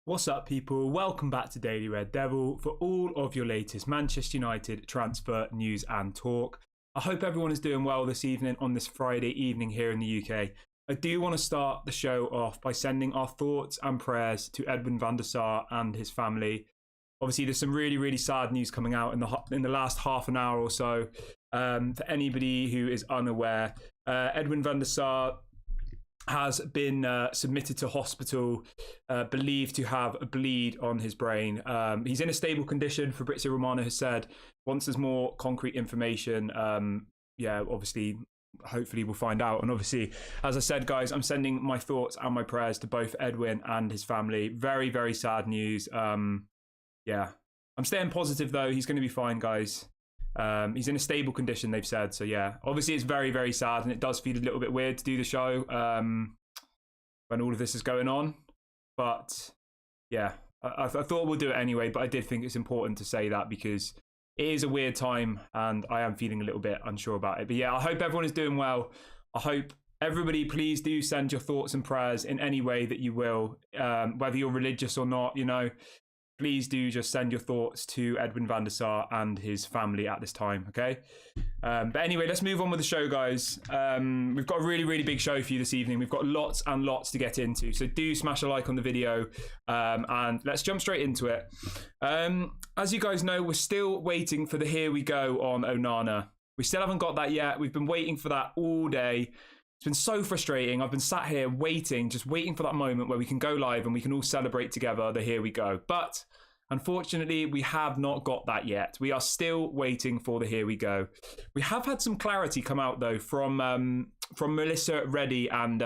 What's up, people? Welcome back to Daily Red Devil for all of your latest Manchester United transfer news and talk. I hope everyone is doing well this evening on this Friday evening here in the UK. I do want to start the show off by sending our thoughts and prayers to Edwin van der Sar and his family. Obviously, there's some really sad news coming out in the last half an hour or so. For anybody who is unaware, Edwin van der Sar has been submitted to hospital, believed to have a bleed on his brain. He's in a stable condition, Fabrizio Romano has said. Once there's more concrete information, obviously, hopefully we'll find out. And obviously, as I said, guys, I'm sending my thoughts and my prayers to both Edwin and his family. Very sad news. I'm staying positive, though. He's going to be fine, guys. He's in a stable condition, they've said. So yeah, obviously it's very sad, and it does feel a little bit weird to do the show when all of this is going on. But yeah, I thought we'll do it anyway, but I did think it's important to say that because it is a weird time and I am feeling a little bit unsure about it. But yeah, I hope everyone is doing well. I hope everybody, please do send your thoughts and prayers in any way that you will, whether you're religious or not, you know. Please do just send your thoughts to Edwin van der Sar and his family at this time, okay? But anyway, let's move on with the show, guys. We've got a really big show for you this evening. We've got lots and lots to get into. So do smash a like on the video and let's jump straight into it. As you guys know, we're still waiting for the here we go on Onana. We still haven't got that yet. We've been waiting for that all day. It's been so frustrating. I've been sat here just waiting for that moment where we can go live and we can all celebrate together the here we go. But unfortunately, we have not got that yet. We are still waiting for the here we go. We have had some clarity come out, though, from Melissa Reddy and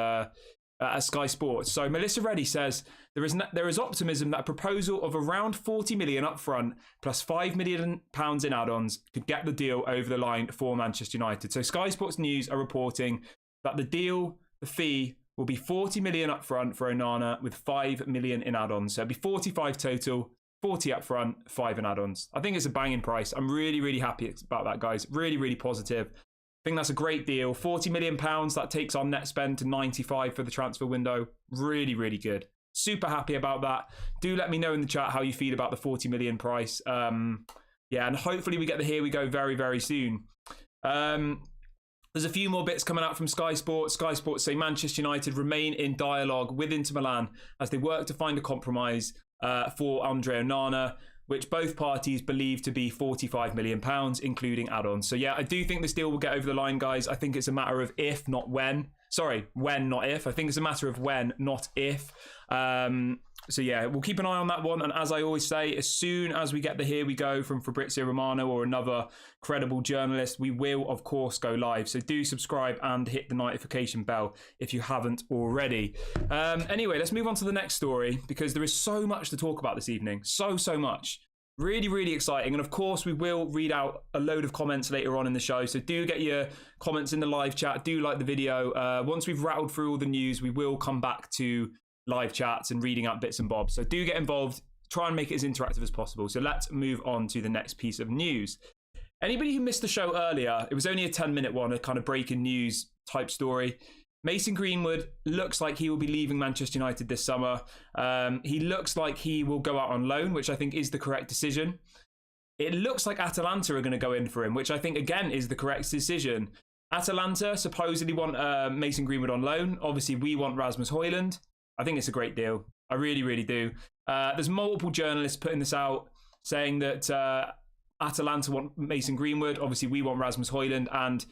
Sky Sports. So Melissa Reddy says there is optimism that a proposal of around 40 million up front plus £5 million in add-ons could get the deal over the line for Manchester United. So Sky Sports News are reporting that the fee will be 40 million up front for Onana with 5 million in add-ons. So it'll be 45 total, 40 up front, 5 in add-ons. I think it's a banging price. I'm really happy about that, guys. Really positive. I think that's a great deal. 40 million pounds, that takes our net spend to 95 for the transfer window. Really good. Super happy about that. Do let me know in the chat how you feel about the 40 million price. And hopefully we get the here we go very soon. There's a few more bits coming out from Sky Sports. Sky Sports say Manchester United remain in dialogue with Inter Milan as they work to find a compromise for Andre Onana, which both parties believe to be £45 million, including add-ons. So yeah, I do think this deal will get over the line, guys. I think it's a matter of if, not when. Sorry, when, not if. I think it's a matter of when, not if. So yeah, we'll keep an eye on that one. And as I always say, as soon as we get the here we go from Fabrizio Romano or another credible journalist, we will, of course, go live. So do subscribe and hit the notification bell if you haven't already. Anyway, let's move on to the next story because there is so much to talk about this evening. So much. Really exciting. And of course, we will read out a load of comments later on in the show. So do get your comments in the live chat. Do like the video. Once we've rattled through all the news, we will come back to live chats and reading out bits and bobs. So do get involved. Try and make it as interactive as possible. So let's move on to the next piece of news. Anybody who missed the show earlier, it was only a 10-minute one, a kind of breaking news type story. Mason Greenwood looks like he will be leaving Manchester United this summer. He looks like he will go out on loan, which I think is the correct decision. It looks like Atalanta are going to go in for him, which I think, again, is the correct decision. Atalanta supposedly want Mason Greenwood on loan. Obviously, we want Rasmus Højlund. I think it's a great deal. I really do. There's multiple journalists putting this out saying that Atalanta want Mason Greenwood. Obviously, we want Rasmus Højlund, and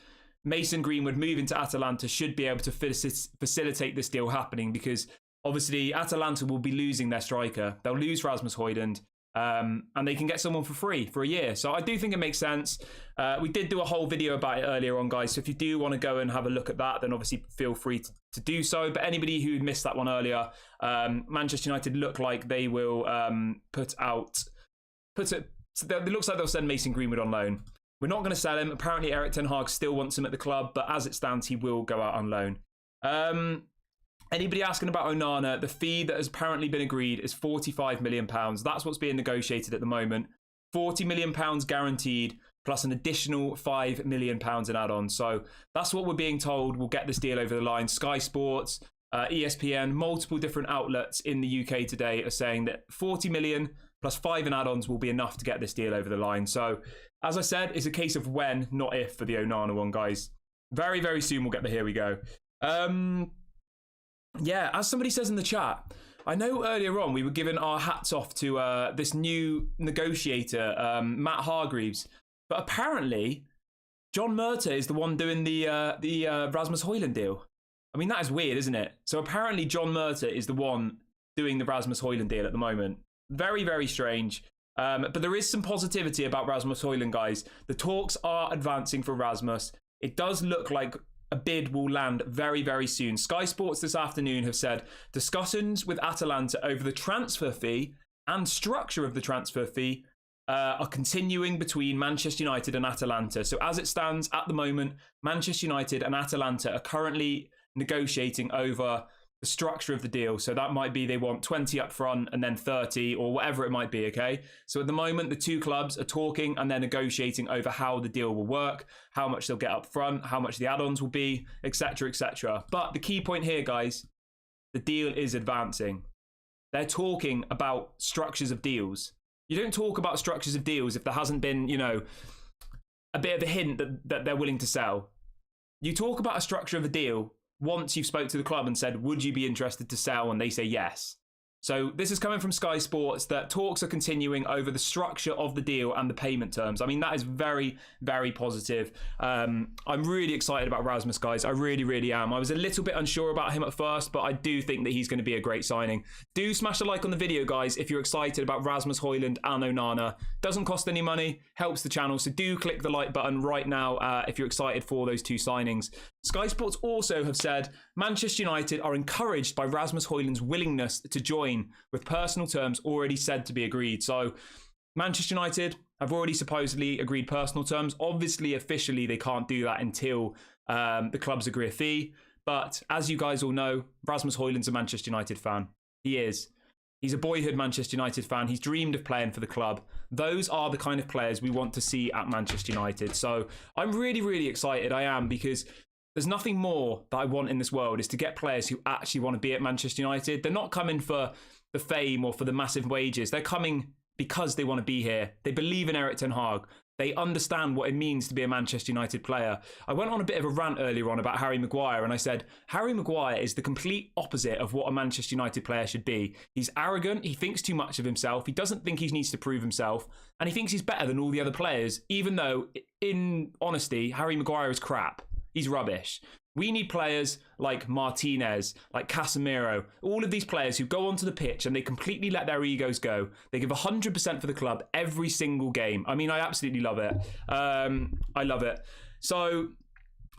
Mason Greenwood moving to Atalanta should be able to facilitate this deal happening because obviously Atalanta will be losing their striker. They'll lose Rasmus Højlund and they can get someone for free for a year. So I do think it makes sense. We did do a whole video about it earlier on, guys. So if you do want to go and have a look at that, then obviously feel free to do so. But anybody who missed that one earlier, Manchester United look like they will it looks like they'll send Mason Greenwood on loan. We're not going to sell him. Apparently, Erik ten Hag still wants him at the club, but as it stands, he will go out on loan. Anybody asking about Onana, the fee that has apparently been agreed is £45 million. That's what's being negotiated at the moment. £40 million guaranteed, plus an additional £5 million in add-ons. So that's what we're being told will get this deal over the line. Sky Sports, ESPN, multiple different outlets in the UK today are saying that 40 million plus 5 in add-ons will be enough to get this deal over the line. So, as I said, it's a case of when, not if, for the Onana one, guys. Very, very soon we'll get the here we go. Yeah, as somebody says in the chat, I know earlier on we were giving our hats off to this new negotiator, Matt Hargreaves, but apparently John Murtagh is the one doing the Rasmus Højlund deal. I mean, that is weird, isn't it? So apparently John Murtagh is the one doing the Rasmus Højlund deal at the moment. Very, very strange. But there is some positivity about Rasmus Højlund, guys. The talks are advancing for Rasmus. It does look like a bid will land very, very soon. Sky Sports this afternoon have said discussions with Atalanta over the transfer fee and structure of the transfer fee are continuing between Manchester United and Atalanta. So as it stands at the moment, Manchester United and Atalanta are currently negotiating over the structure of the deal. So that might be they want 20 up front and then 30 or whatever it might be, okay? So at the moment, the two clubs are talking and they're negotiating over how the deal will work, how much they'll get up front, how much the add-ons will be, etc., etc. But the key point here, guys, the deal is advancing. They're talking about structures of deals. You don't talk about structures of deals if there hasn't been, you know, a bit of a hint that they're willing to sell. You talk about a structure of a deal once you've spoke to the club and said, would you be interested to sell? And they say yes. So this is coming from Sky Sports that talks are continuing over the structure of the deal and the payment terms. I mean, that is very, very positive. I'm really excited about Rasmus, guys. I really, really am. I was a little bit unsure about him at first, but I do think that he's going to be a great signing. Do smash a like on the video, guys, if you're excited about Rasmus Højlund and Onana. Doesn't cost any money, helps the channel. So do click the like button right now if you're excited for those two signings. Sky Sports also have said Manchester United are encouraged by Rasmus Højlund's willingness to join with personal terms already said to be agreed. So Manchester United have already supposedly agreed personal terms. Obviously, officially, they can't do that until the clubs agree a fee. But as you guys all know, Rasmus Højlund's a Manchester United fan. He is. He's a boyhood Manchester United fan. He's dreamed of playing for the club. Those are the kind of players we want to see at Manchester United. So I'm really, really excited. I am, because there's nothing more that I want in this world is to get players who actually want to be at Manchester United. They're not coming for the fame or for the massive wages. They're coming because they want to be here. They believe in Erik ten Hag. They understand what it means to be a Manchester United player. I went on a bit of a rant earlier on about Harry Maguire, and I said, Harry Maguire is the complete opposite of what a Manchester United player should be. He's arrogant. He thinks too much of himself. He doesn't think he needs to prove himself. And he thinks he's better than all the other players, even though, in honesty, Harry Maguire is crap. He's rubbish. We need players like Martinez, like Casemiro, all of these players who go onto the pitch and they completely let their egos go. They give 100% for the club every single game. I mean, I absolutely love it. I love it. So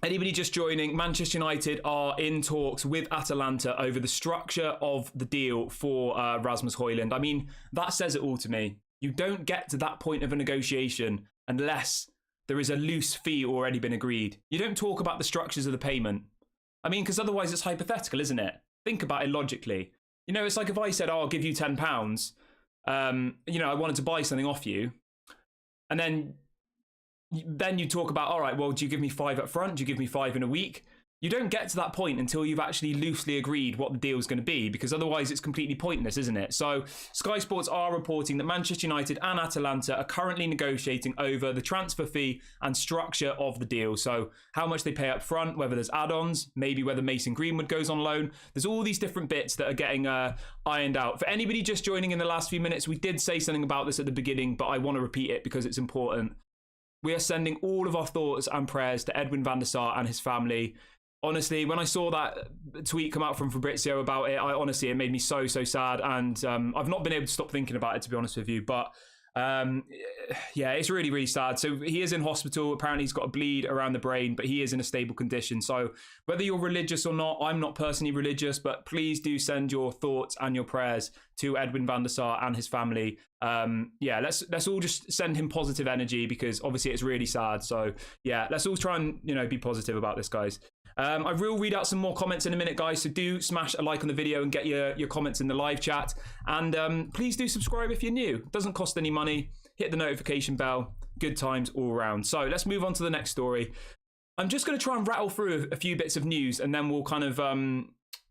anybody just joining, Manchester United are in talks with Atalanta over the structure of the deal for Rasmus Højlund. I mean, that says it all to me. You don't get to that point of a negotiation unless there is a loose fee already been agreed. You don't talk about the structures of the payment. I mean, because otherwise it's hypothetical, isn't it? Think about it logically. You know, it's like if I said, oh, I'll give you £10, you know, I wanted to buy something off you. And then you talk about, all right, well, do you give me 5 up front? Do you give me 5 in a week? You don't get to that point until you've actually loosely agreed what the deal's going to be, because otherwise it's completely pointless, isn't it? So Sky Sports are reporting that Manchester United and Atalanta are currently negotiating over the transfer fee and structure of the deal. So how much they pay up front, whether there's add-ons, maybe whether Mason Greenwood goes on loan. There's all these different bits that are getting ironed out. For anybody just joining in the last few minutes, we did say something about this at the beginning, but I want to repeat it because it's important. We are sending all of our thoughts and prayers to Edwin van der Sar and his family. Honestly, when I saw that tweet come out from Fabrizio about it, it made me so sad. And I've not been able to stop thinking about it, to be honest with you. But yeah, it's really, really sad. So he is in hospital. Apparently he's got a bleed around the brain, but he is in a stable condition. So whether you're religious or not, I'm not personally religious, but please do send your thoughts and your prayers to Edwin van der Sar and his family. Yeah, let's all just send him positive energy, because obviously it's really sad. So yeah, let's all try and, you know, be positive about this, guys. I will read out some more comments in a minute, guys, so do smash a like on the video and get your comments in the live chat. And please do subscribe if you're new. It doesn't cost any money. Hit the notification bell. Good times all around. So let's move on to the next story. I'm just going to try and rattle through a few bits of news, and then we'll kind of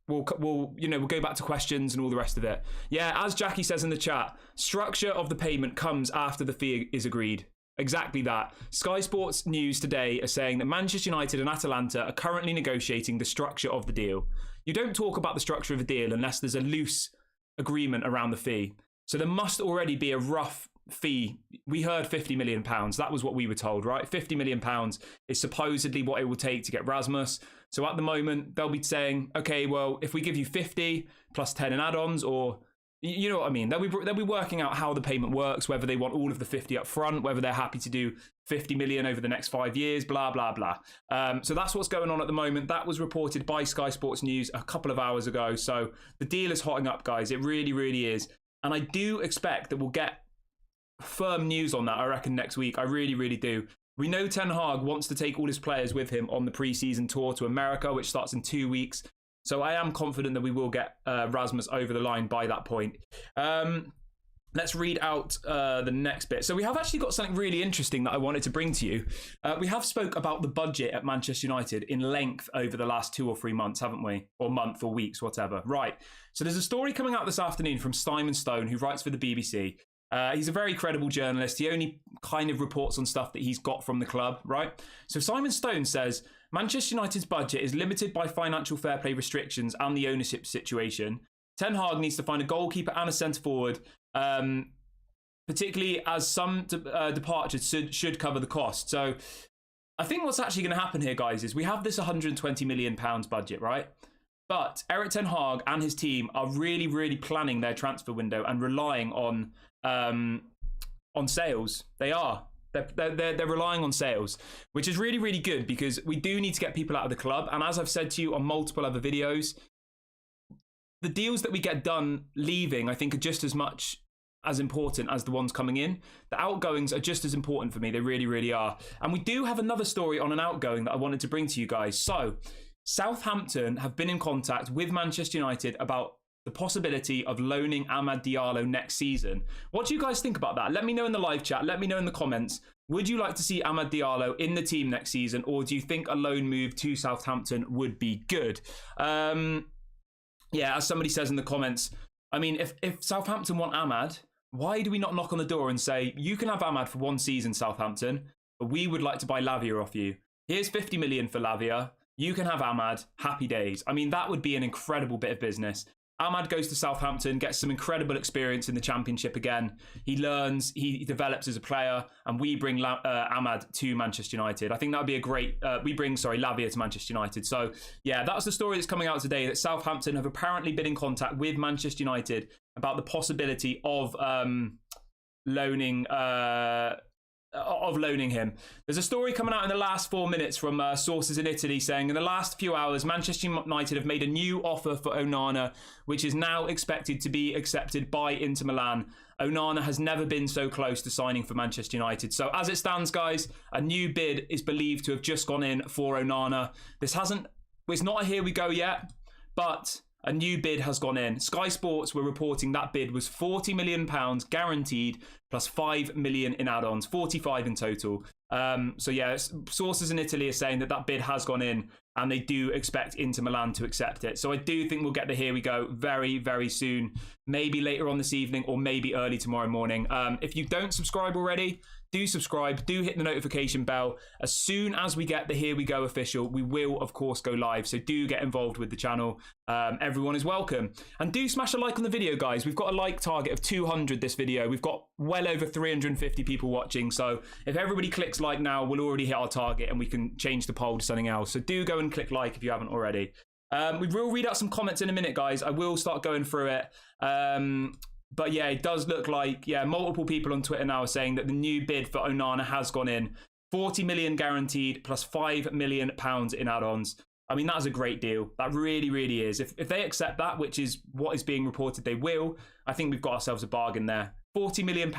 we'll go back to questions and all the rest of it. Yeah, as Jackie says in the chat, structure of the payment comes after the fee is agreed. Exactly that. Sky Sports News today are saying that Manchester United and Atalanta are currently negotiating the structure of the deal. You don't talk about the structure of a deal unless there's a loose agreement around the fee. So there must already be a rough fee. We heard £50 million. That was what we were told, right? £50 million is supposedly what it will take to get Rasmus. So at the moment, they'll be saying, okay, well, if we give you 50 plus 10 in add-ons, or you know what I mean? They'll be working out how the payment works, whether they want all of the 50 up front, whether they're happy to do 50 million over the next 5 years, blah, blah, blah. So that's what's going on at the moment. That was reported by Sky Sports News a couple of hours ago. So the deal is hotting up, guys. It really, really is. And I do expect that we'll get firm news on that, I reckon, next week. I really, really do. We know Ten Hag wants to take all his players with him on the pre-season tour to America, which starts in 2 weeks. So I am confident that we will get Rasmus over the line by that point. Let's read out the next bit. So we have actually got something really interesting that I wanted to bring to you. We have spoke about the budget at Manchester United in length over the last 2 or 3 months, haven't we? Or month or weeks, whatever. Right. So there's a story coming out this afternoon from Simon Stone, who writes for the BBC. He's a very credible journalist. He only kind of reports on stuff that he's got from the club, right? So Simon Stone says, Manchester United's budget is limited by financial fair play restrictions and the ownership situation. Ten Hag needs to find a goalkeeper and a centre-forward, particularly as some departures should cover the cost. So I think what's actually going to happen here, guys, is we have this £120 million budget, right? But Erik Ten Hag and his team are really, really planning their transfer window and relying on sales. They are. They're relying on sales, which is really, really good because we do need to get people out of the club. And as I've said to you on multiple other videos, the deals that we get done leaving, I think, are just as much as important as the ones coming in. The outgoings are just as important for me. They really, really are. And we do have another story on an outgoing that I wanted to bring to you guys. So Southampton have been in contact with Manchester United about the possibility of loaning Amad Diallo next season. What do you guys think about that? Let me know in the live chat. Let me know in the comments. Would you like to see Amad Diallo in the team next season, or do you think a loan move to Southampton would be good? Yeah, as somebody says in the comments, I mean, if Southampton want Amad, why do we not knock on the door and say, you can have Amad for 1 season, Southampton, but we would like to buy Lavia off you. Here's 50 million for Lavia. You can have Amad. Happy days. I mean, that would be an incredible bit of business. Amad goes to Southampton, gets some incredible experience in the Championship again. He learns, he develops as a player, and we bring Amad to Manchester United. I think that would be a great... we bring Lavia to Manchester United. So, yeah, that's the story that's coming out today, that Southampton have apparently been in contact with Manchester United about the possibility of loaning him. There's a story coming out in the last 4 minutes from sources in Italy saying in the last few hours, Manchester United have made a new offer for Onana, which is now expected to be accepted by Inter Milan. Onana has never been so close to signing for Manchester United. So as it stands, guys, a new bid is believed to have just gone in for Onana. It's not a here we go yet, but a new bid has gone in. Sky Sports were reporting that bid was £40 million guaranteed plus 5 million in add-ons, 45 in total. So yeah, sources in Italy are saying that bid has gone in and they do expect Inter Milan to accept it. So I do think we'll get the here we go very, very soon. Maybe later on this evening or maybe early tomorrow morning. If you don't subscribe already, do subscribe, do hit the notification bell. As soon as we get the Here We Go official, we will, of course, go live. So do get involved with the channel. Everyone is welcome. And do smash a like on the video, guys. We've got a like target of 200 this video. We've got well over 350 people watching. So if everybody clicks like now, we'll already hit our target and we can change the poll to something else. So do go and click like if you haven't already. We will read out some comments in a minute, guys. I will start going through it. But yeah, it does look like, multiple people on Twitter now are saying that the new bid for Onana has gone in. 40 million guaranteed plus £5 million in add-ons. I mean, that is a great deal. That really, really is. If they accept that, which is what is being reported they will, I think we've got ourselves a bargain there. £40 million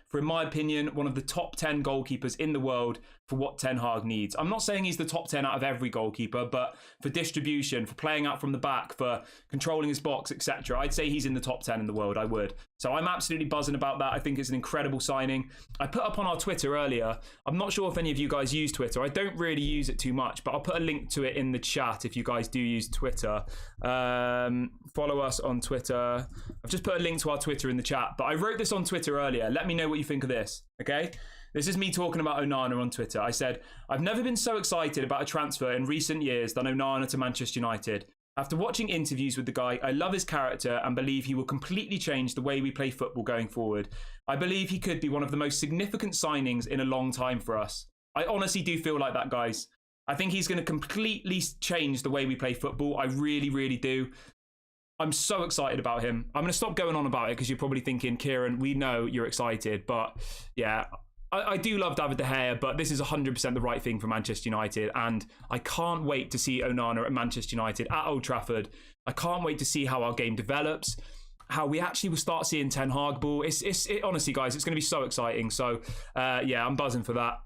for for, in my opinion, one of the top 10 goalkeepers in the world for what Ten Hag needs. I'm not saying he's the top 10 out of every goalkeeper, but for distribution, for playing out from the back, for controlling his box, etc., I'd say he's in the top 10 in the world, I would. So I'm absolutely buzzing about that. I think it's an incredible signing. I put up on our Twitter earlier, I'm not sure if any of you guys use Twitter. I don't really use it too much, but I'll put a link to it in the chat if you guys do use Twitter. Follow us on Twitter. I've just put a link to our Twitter in the chat, but I wrote this on Twitter earlier. Let me know what you think of this, okay? This is me talking about Onana on Twitter. I said, I've never been so excited about a transfer in recent years than Onana to Manchester United. After watching interviews with the guy, I love his character and believe he will completely change the way we play football going forward. I believe he could be one of the most significant signings in a long time for us. I honestly do feel like that, guys. I think he's going to completely change the way we play football. I really, really do. I'm so excited about him. I'm going to stop going on about it because you're probably thinking, Kieran, we know you're excited. But yeah, I do love David De Gea, but this is 100% the right thing for Manchester United. And I can't wait to see Onana at Manchester United at Old Trafford. I can't wait to see how our game develops, how we actually will start seeing Ten Hag ball. Honestly, guys, it's going to be so exciting. So yeah, I'm buzzing for that.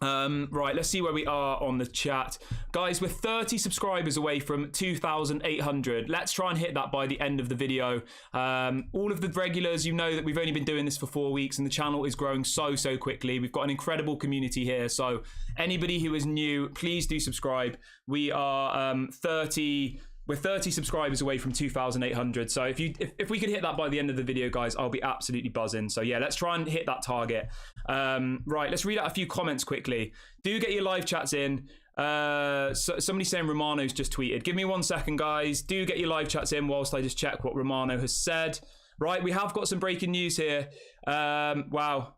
Right, let's see where we are on the chat. Guys, we're 30 subscribers away from 2,800. Let's try and hit that by the end of the video. All of the regulars, you know that we've only been doing this for 4 weeks and the channel is growing so quickly. We've got an incredible community here. So anybody who is new, please do subscribe. We are We're 30 subscribers away from 2,800. So if we could hit that by the end of the video, guys, I'll be absolutely buzzing. So yeah, let's try and hit that target. Right, let's read out a few comments quickly. Do get your live chats in. Somebody saying Romano's just tweeted. Give me 1 second, guys. Do get your live chats in whilst I just check what Romano has said. Right, we have got some breaking news here. Wow.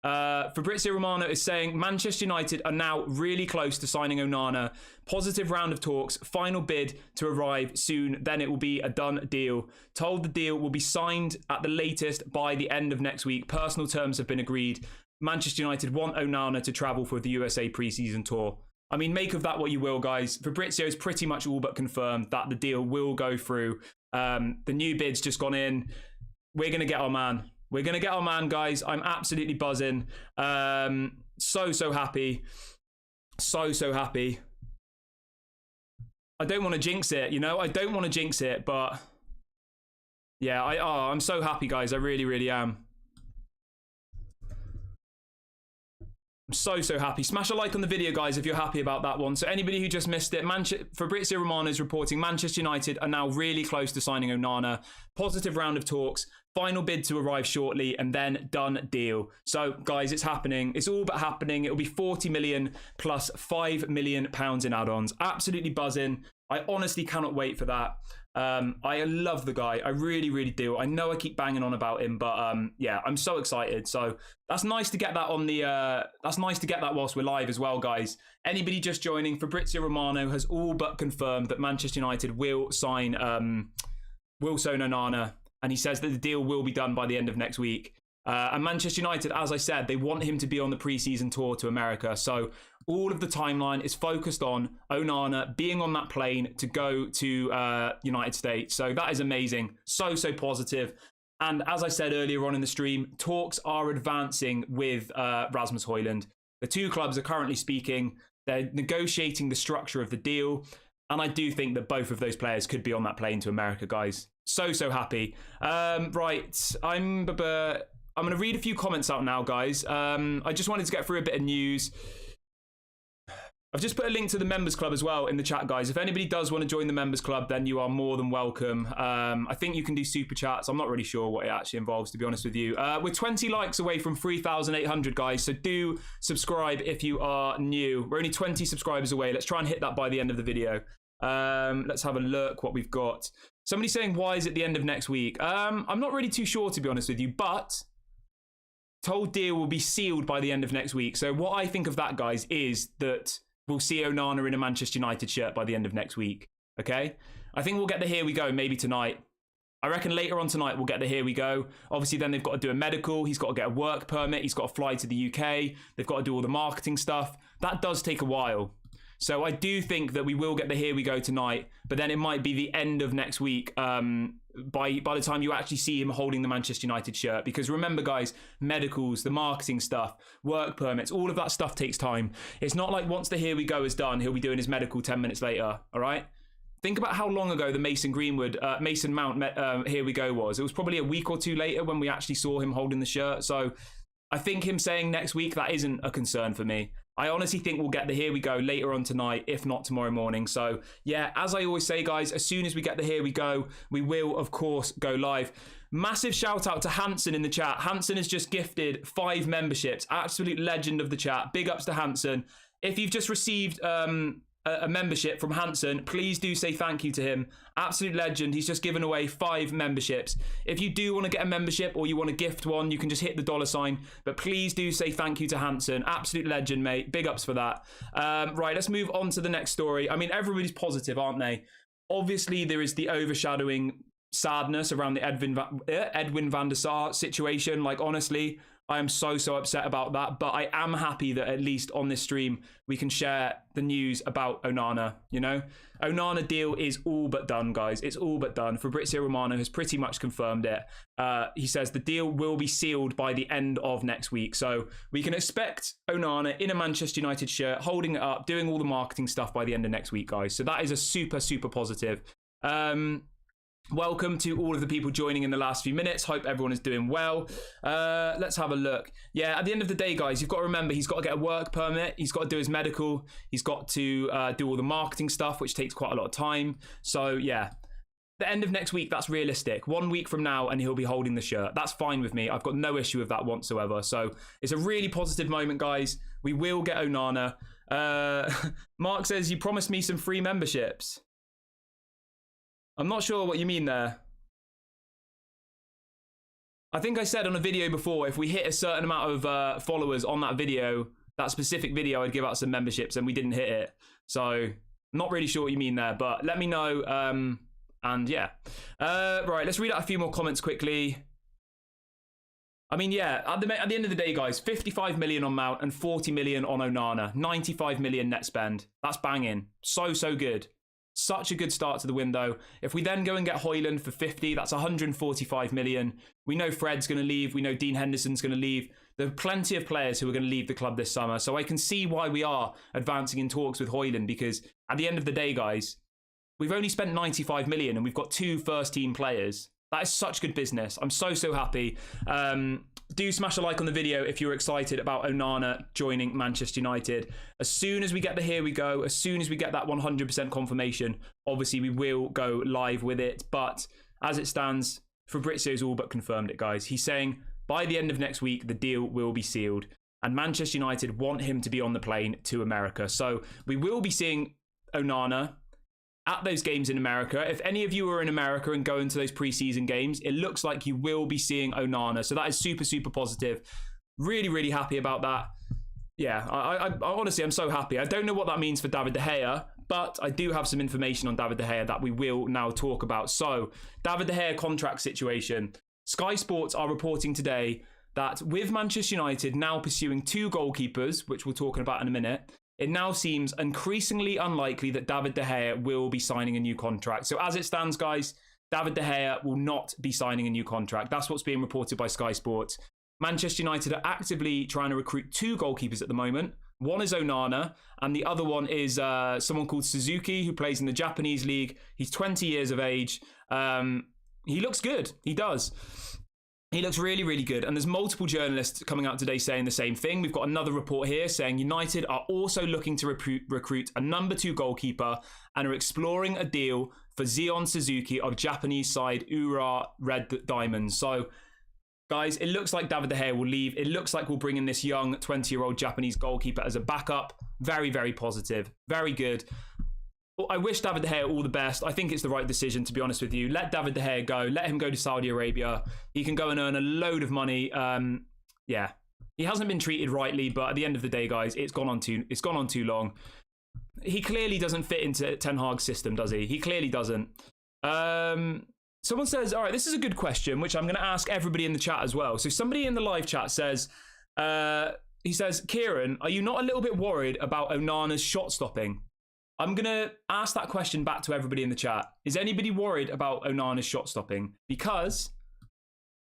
Fabrizio Romano is saying Manchester United are now really close to signing Onana. Positive round of talks, final bid to arrive soon, then it will be a done deal. Told the deal will be signed at the latest by the end of next week. Personal terms have been agreed. Manchester United want Onana to travel for the USA pre-season tour. I mean, make of that what you will, guys. Fabrizio's pretty much all but confirmed that the deal will go through. The new bid's just gone in. We're going to get our man. We're going to get our man, guys. I'm absolutely buzzing. So happy. So happy. I don't want to jinx it, you know? I don't want to jinx it, but... yeah, I'm so happy, guys. I really, really am. I'm so happy. Smash a like on the video, guys, if you're happy about that one. So anybody who just missed it, Fabrizio Romano is reporting Manchester United are now really close to signing Onana. Positive round of talks. Final bid to arrive shortly, and then done deal. So, guys, it's happening. It's all but happening. It'll be 40 million plus £5 million in add-ons. Absolutely buzzing. I honestly cannot wait for that. I love the guy. I really, really do. I know I keep banging on about him, but yeah, I'm so excited. So that's nice to get that on the. That's nice to get that whilst we're live as well, guys. Anybody just joining? Fabrizio Romano has all but confirmed that Manchester United will sign Onana. And he says that the deal will be done by the end of next week. And Manchester United, as I said, they want him to be on the pre-season tour to America. So all of the timeline is focused on Onana being on that plane to go to United States. So that is amazing. So positive. And as I said earlier on in the stream, talks are advancing with Rasmus Højlund. The two clubs are currently speaking. They're negotiating the structure of the deal. And I do think that both of those players could be on that plane to America, guys. So happy. Right, I'm going to read a few comments out now, guys. I just wanted to get through a bit of news. I've just put a link to the members club as well in the chat, guys. If anybody does want to join the members club, then you are more than welcome. I think you can do super chats. I'm not really sure what it actually involves, to be honest with you. We're 20 likes away from 3,800, guys. So do subscribe if you are new. We're only 20 subscribers away. Let's try and hit that by the end of the video. Let's have a look what we've got. Somebody saying, why is it the end of next week? I'm not really too sure, to be honest with you, but told deal will be sealed by the end of next week. So what I think of that, guys, is that we'll see Onana in a Manchester United shirt by the end of next week. Okay? I think we'll get the here we go maybe tonight. I reckon later on tonight we'll get the here we go. Obviously, then they've got to do a medical. He's got to get a work permit. He's got to fly to the UK. They've got to do all the marketing stuff. That does take a while. So I do think that we will get the here we go tonight, but then it might be the end of next week by the time you actually see him holding the Manchester United shirt. Because remember, guys, medicals, the marketing stuff, work permits, all of that stuff takes time. It's not like once the here we go is done, he'll be doing his medical 10 minutes later, all right? Think about how long ago the Mason Mount here we go was. It was probably a week or two later when we actually saw him holding the shirt. So I think him saying next week, that isn't a concern for me. I honestly think we'll get the here we go later on tonight, if not tomorrow morning. So yeah, as I always say, guys, as soon as we get the here we go, we will, of course, go live. Massive shout out to Hanson in the chat. Hanson has just gifted 5 memberships. Absolute legend of the chat. Big ups to Hanson. If you've just received a membership from Hanson, please do say thank you to him. Absolute legend. He's just given away 5 memberships. If you do want to get a membership or you want to gift one, you can just hit the $sign. But please do say thank you to Hanson. Absolute legend, mate. Big ups for that. Right, let's move on to the next story. I mean, everybody's positive, aren't they? Obviously, there is the overshadowing sadness around the Edwin van der Sar situation. Like, honestly, I am so upset about that, but I am happy that at least on this stream we can share the news about Onana. You know, Onana deal is all but done, guys. It's all but done. Fabrizio Romano has pretty much confirmed it. He says the deal will be sealed by the end of next week, so we can expect Onana in a Manchester United shirt, holding it up, doing all the marketing stuff by the end of next week, guys. So that is a super positive. Welcome to all of the people joining in the last few minutes. Hope everyone is doing well. Let's have a look. Yeah, at the end of the day, guys, you've got to remember he's got to get a work permit. He's got to do his medical. He's got to do all the marketing stuff, which takes quite a lot of time. So, yeah, the end of next week, that's realistic. 1 week from now, and he'll be holding the shirt. That's fine with me. I've got no issue with that whatsoever. So it's a really positive moment, guys. We will get Onana. Mark says, you promised me some free memberships. I'm not sure what you mean there. I think I said on a video before, if we hit a certain amount of followers on that video, that specific video, I'd give out some memberships, and we didn't hit it. So, not really sure what you mean there, but let me know. And yeah. Right, let's read out a few more comments quickly. I mean, yeah, at the end of the day, guys, 55 million on Mount and 40 million on Onana. 95 million net spend. That's banging. So good. Such a good start to the window. If we then go and get Højlund for 50, that's 145 million. We know Fred's going to leave. We know Dean Henderson's going to leave. There are plenty of players who are going to leave the club this summer. So I can see why we are advancing in talks with Højlund, because at the end of the day, guys, we've only spent 95 million and we've got 2 first-team players. That is such good business. I'm so happy. Do smash a like on the video if you're excited about Onana joining Manchester United. As soon as we get the here we go, as soon as we get that 100% confirmation, obviously we will go live with it. But as it stands, Fabrizio's all but confirmed it, guys. He's saying by the end of next week, the deal will be sealed. And Manchester United want him to be on the plane to America. So we will be seeing Onana at those games in America. If any of you are in America and go into those preseason games, it looks like you will be seeing Onana. So that is super positive. Really happy about that. Yeah, I honestly, I'm so happy. I don't know what that means for David De Gea, but I do have some information on David De Gea that we will now talk about. So, David De Gea contract situation. Sky Sports are reporting today that with Manchester United now pursuing 2 goalkeepers, which we'll talk about in a minute, it now seems increasingly unlikely that David De Gea will be signing a new contract. So as it stands, guys, David De Gea will not be signing a new contract. That's what's being reported by Sky Sports. Manchester United are actively trying to recruit 2 goalkeepers at the moment. One is Onana, and the other one is someone called Suzuki, who plays in the Japanese league. He's 20 years of age. He looks good. He does. He looks really good. And there's multiple journalists coming out today saying the same thing. We've got another report here saying United are also looking to recruit a number 2 goalkeeper and are exploring a deal for Zion Suzuki of Japanese side Ura Red Diamonds. So, guys, it looks like David De Gea will leave. It looks like we'll bring in this young 20-year-old Japanese goalkeeper as a backup. Very positive. Very good. I wish David De Gea all the best. I think it's the right decision, to be honest with you. Let David De Gea go. Let him go to Saudi Arabia. He can go and earn a load of money. Yeah, he hasn't been treated rightly, but at the end of the day, guys, it's gone on too long. He clearly doesn't fit into Ten Hag's system, does he? He clearly doesn't. Someone says, all right, this is a good question, which I'm going to ask everybody in the chat as well. So somebody in the live chat says, he says, Kieran, are you not a little bit worried about Onana's shot stopping? I'm going to ask that question back to everybody in the chat. Is anybody worried about Onana's shot stopping? Because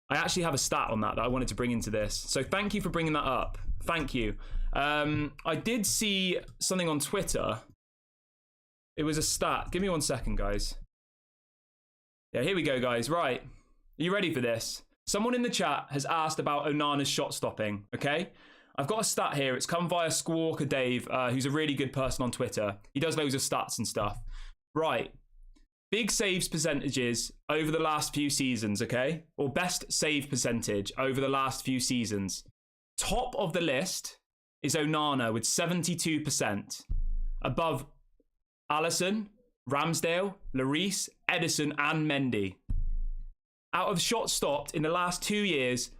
I actually have a stat on that I wanted to bring into this. So thank you for bringing that up. Thank you. I did see something on Twitter. It was a stat. Give me 1 second, guys. Yeah, here we go, guys. Right. Are you ready for this? Someone in the chat has asked about Onana's shot stopping, okay? I've got a stat here. It's come via Squawker Dave, who's a really good person on Twitter. He does loads of stats and stuff. Right. Big saves percentages over the last few seasons, okay? Or best save percentage over the last few seasons. Top of the list is Onana with 72%. Above Alisson, Ramsdale, Lloris, Ederson and Mendy. Out of shots stopped in the last 2 years,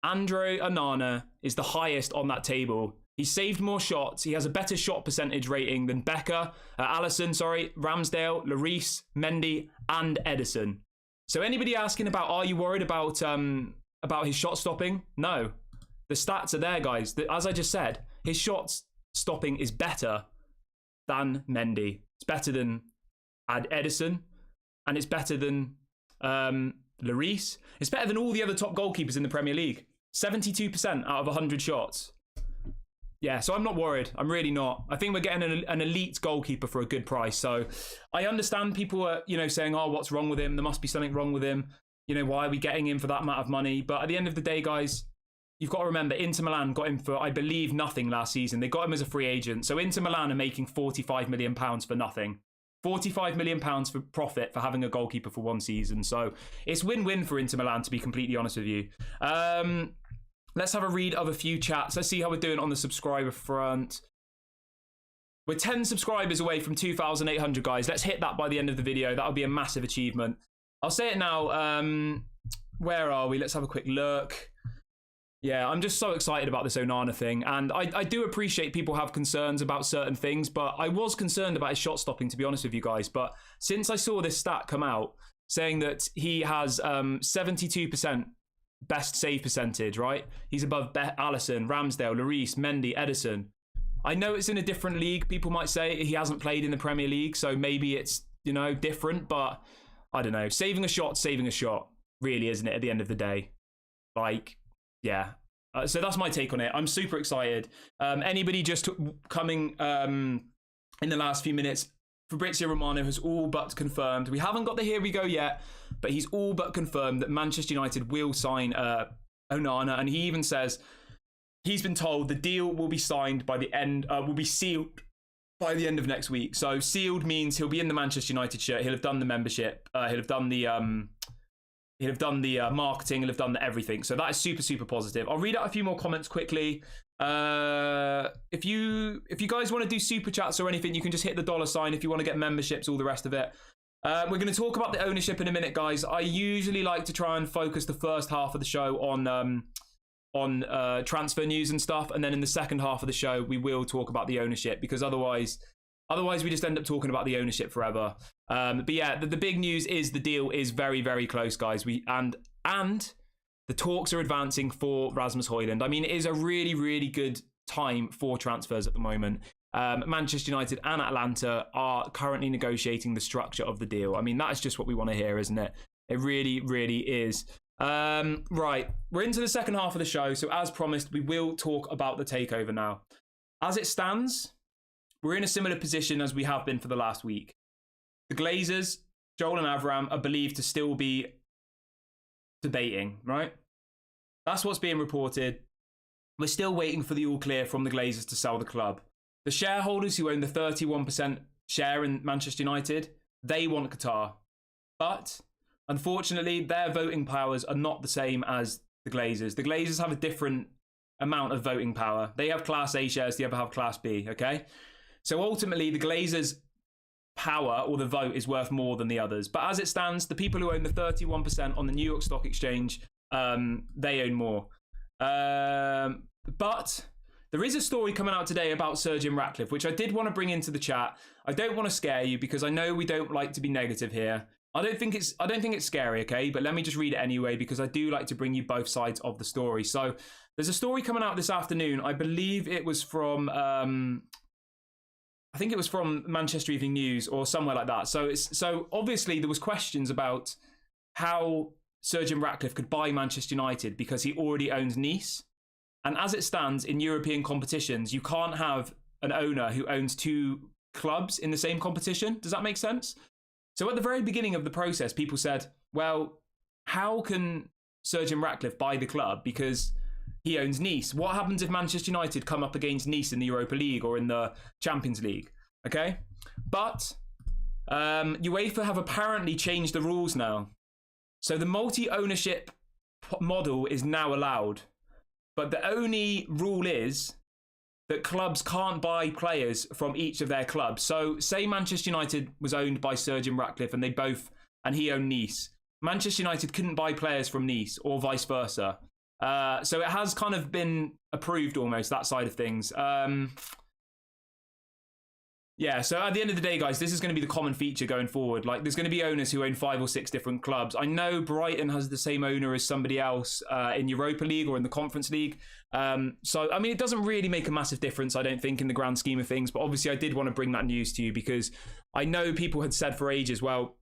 Andre Onana is the highest on that table. He's saved more shots. He has a better shot percentage rating than Alisson, Ramsdale, Lloris, Mendy, and Ederson. So anybody asking about, are you worried about his shot stopping? No. The stats are there, guys. As I just said, his shot stopping is better than Mendy. It's better than Ederson, and it's better than Lloris. It's better than all the other top goalkeepers in the Premier League. 72% out of 100 shots. Yeah, so I'm not worried. I'm really not. I think we're getting an elite goalkeeper for a good price. So I understand people are, saying, oh, what's wrong with him? There must be something wrong with him. Why are we getting him for that amount of money? But at the end of the day, guys, you've got to remember, Inter Milan got him for, I believe, nothing last season. They got him as a free agent. So Inter Milan are making £45 million for nothing. £45 million for profit for having a goalkeeper for 1 season. So it's win-win for Inter Milan, to be completely honest with you. Let's have a read of a few chats. Let's see how we're doing on the subscriber front. We're 10 subscribers away from 2,800, guys. Let's hit that by the end of the video. That'll be a massive achievement. I'll say it now. Where are we? Let's have a quick look. Yeah, I'm just so excited about this Onana thing. And I do appreciate people have concerns about certain things, but I was concerned about his shot stopping, to be honest with you guys. But since I saw this stat come out saying that he has 72% best save percentage, right? He's above Alisson, Ramsdale, Lloris, Mendy, Ederson. I know it's in a different league. People might say he hasn't played in the Premier League, so maybe it's, different. But I don't know. Saving a shot, really, isn't it, at the end of the day? Yeah. So that's my take on it. I'm super excited. Anybody just coming in the last few minutes, Fabrizio Romano has all but confirmed. We haven't got the here we go yet, but he's all but confirmed that Manchester United will sign Onana. And he even says he's been told the deal will be signed by the end, will be sealed by the end of next week. So sealed means he'll be in the Manchester United shirt. He'll have done the membership. He'll have done the marketing. He'll have done the everything. So that is super, super positive. I'll read out a few more comments quickly. If you guys want to do super chats or anything, you can just hit the $sign. If you want to get memberships, all the rest of it. We're going to talk about the ownership in a minute, guys. I usually like to try and focus the first half of the show on transfer news and stuff, and then in the second half of the show we will talk about the ownership, because otherwise we just end up talking about the ownership forever. But yeah, the big news is the deal is very, very close, guys. And the talks are advancing for Rasmus Højlund. I mean, it is a really, really good time for transfers at the moment. Manchester United and Atlanta are currently negotiating the structure of the deal. I mean, that is just what we want to hear, isn't it? It really, really is. Right, we're into the second half of the show. So as promised, we will talk about the takeover now. As it stands, we're in a similar position as we have been for the last week. The Glazers, Joel and Avram, are believed to still be debating, right? That's what's being reported. We're still waiting for the all clear from the Glazers to sell the club. The shareholders who own the 31% share in Manchester United, they want QATAR. But unfortunately, their voting powers are not the same as the Glazers. The Glazers have a different amount of voting power. They have Class A shares, the other have Class B, okay? So ultimately, the Glazers' power or the vote is worth more than the others. But as it stands, the people who own the 31% on the New York Stock Exchange, they own more. But there is a story coming out today about Sir Jim Ratcliffe, which I did want to bring into the chat. I don't want to scare you because I know we don't like to be negative here. I don't think it's scary, okay? But let me just read it anyway, because I do like to bring you both sides of the story. So there's a story coming out this afternoon. I believe it was from I think it was from Manchester Evening News or somewhere like that. So obviously there was questions about how Sir Jim Ratcliffe could buy Manchester United because he already owns Nice. And as it stands in European competitions, you can't have an owner who owns two clubs in the same competition. Does that make sense? So at the very beginning of the process, people said, well, how can Sir Jim Ratcliffe buy the club because he owns Nice? What happens if Manchester United come up against Nice in the Europa League or in the Champions League? Okay? But UEFA have apparently changed the rules now. So the multi-ownership model is now allowed. But the only rule is that clubs can't buy players from each of their clubs. So say Manchester United was owned by Sir Jim Ratcliffe and he owned Nice. Manchester United couldn't buy players from Nice or vice versa. So it has kind of been approved almost, that side of things. Yeah, so at the end of the day, guys, this is going to be the common feature going forward. Like, there's going to be owners who own 5 or 6 different clubs. I know Brighton has the same owner as somebody else in Europa League or in the Conference League. So, I mean, it doesn't really make a massive difference, I don't think, in the grand scheme of things. But obviously, I did want to bring that news to you because I know people had said for ages, well,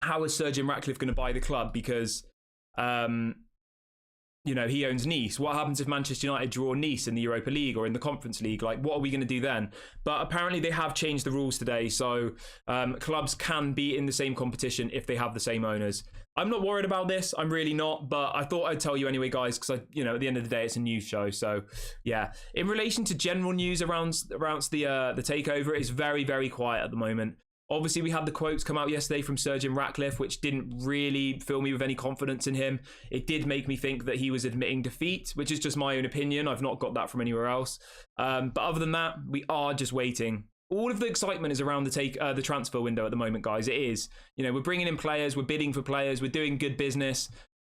how is Sir Jim Ratcliffe going to buy the club? Because, you know, he owns Nice. What happens if Manchester United draw Nice in the Europa League or in the Conference League? Like, what are we going to do then? But apparently they have changed the rules today. So clubs can be in the same competition if they have the same owners. I'm not worried about this. I'm really not. But I thought I'd tell you anyway, guys, because, you know, at the end of the day, it's a news show. So, yeah. In relation to general news around the takeover, it's very, very quiet at the moment. Obviously, we had the quotes come out yesterday from Sir Jim Ratcliffe, which didn't really fill me with any confidence in him. It did make me think that he was admitting defeat, which is just my own opinion. I've not got that from anywhere else. But other than that, we are just waiting. All of the excitement is around the transfer window at the moment, guys. It is. You know, we're bringing in players, we're bidding for players, we're doing good business.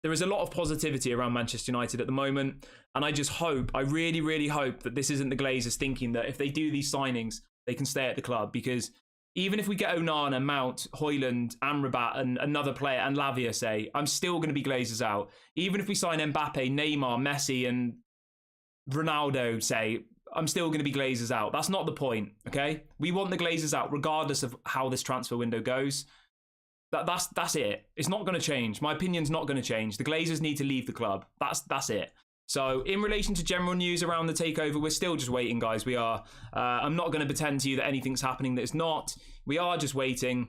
There is a lot of positivity around Manchester United at the moment. And I just hope, I really, really hope that this isn't the Glazers thinking that if they do these signings, they can stay at the club. Because even if we get Onana, Mount, Højlund, Amrabat, and another player, and Lavia, say, I'm still going to be Glazers out. Even if we sign Mbappe, Neymar, Messi, and Ronaldo, say, I'm still going to be Glazers out. That's not the point, okay? We want the Glazers out, regardless of how this transfer window goes. That's it. It's not going to change. My opinion's not going to change. The Glazers need to leave the club. That's it. So in relation to general news around the takeover, we're still just waiting, guys. We are. I'm not going to pretend to you that anything's happening that it's not. We are just waiting.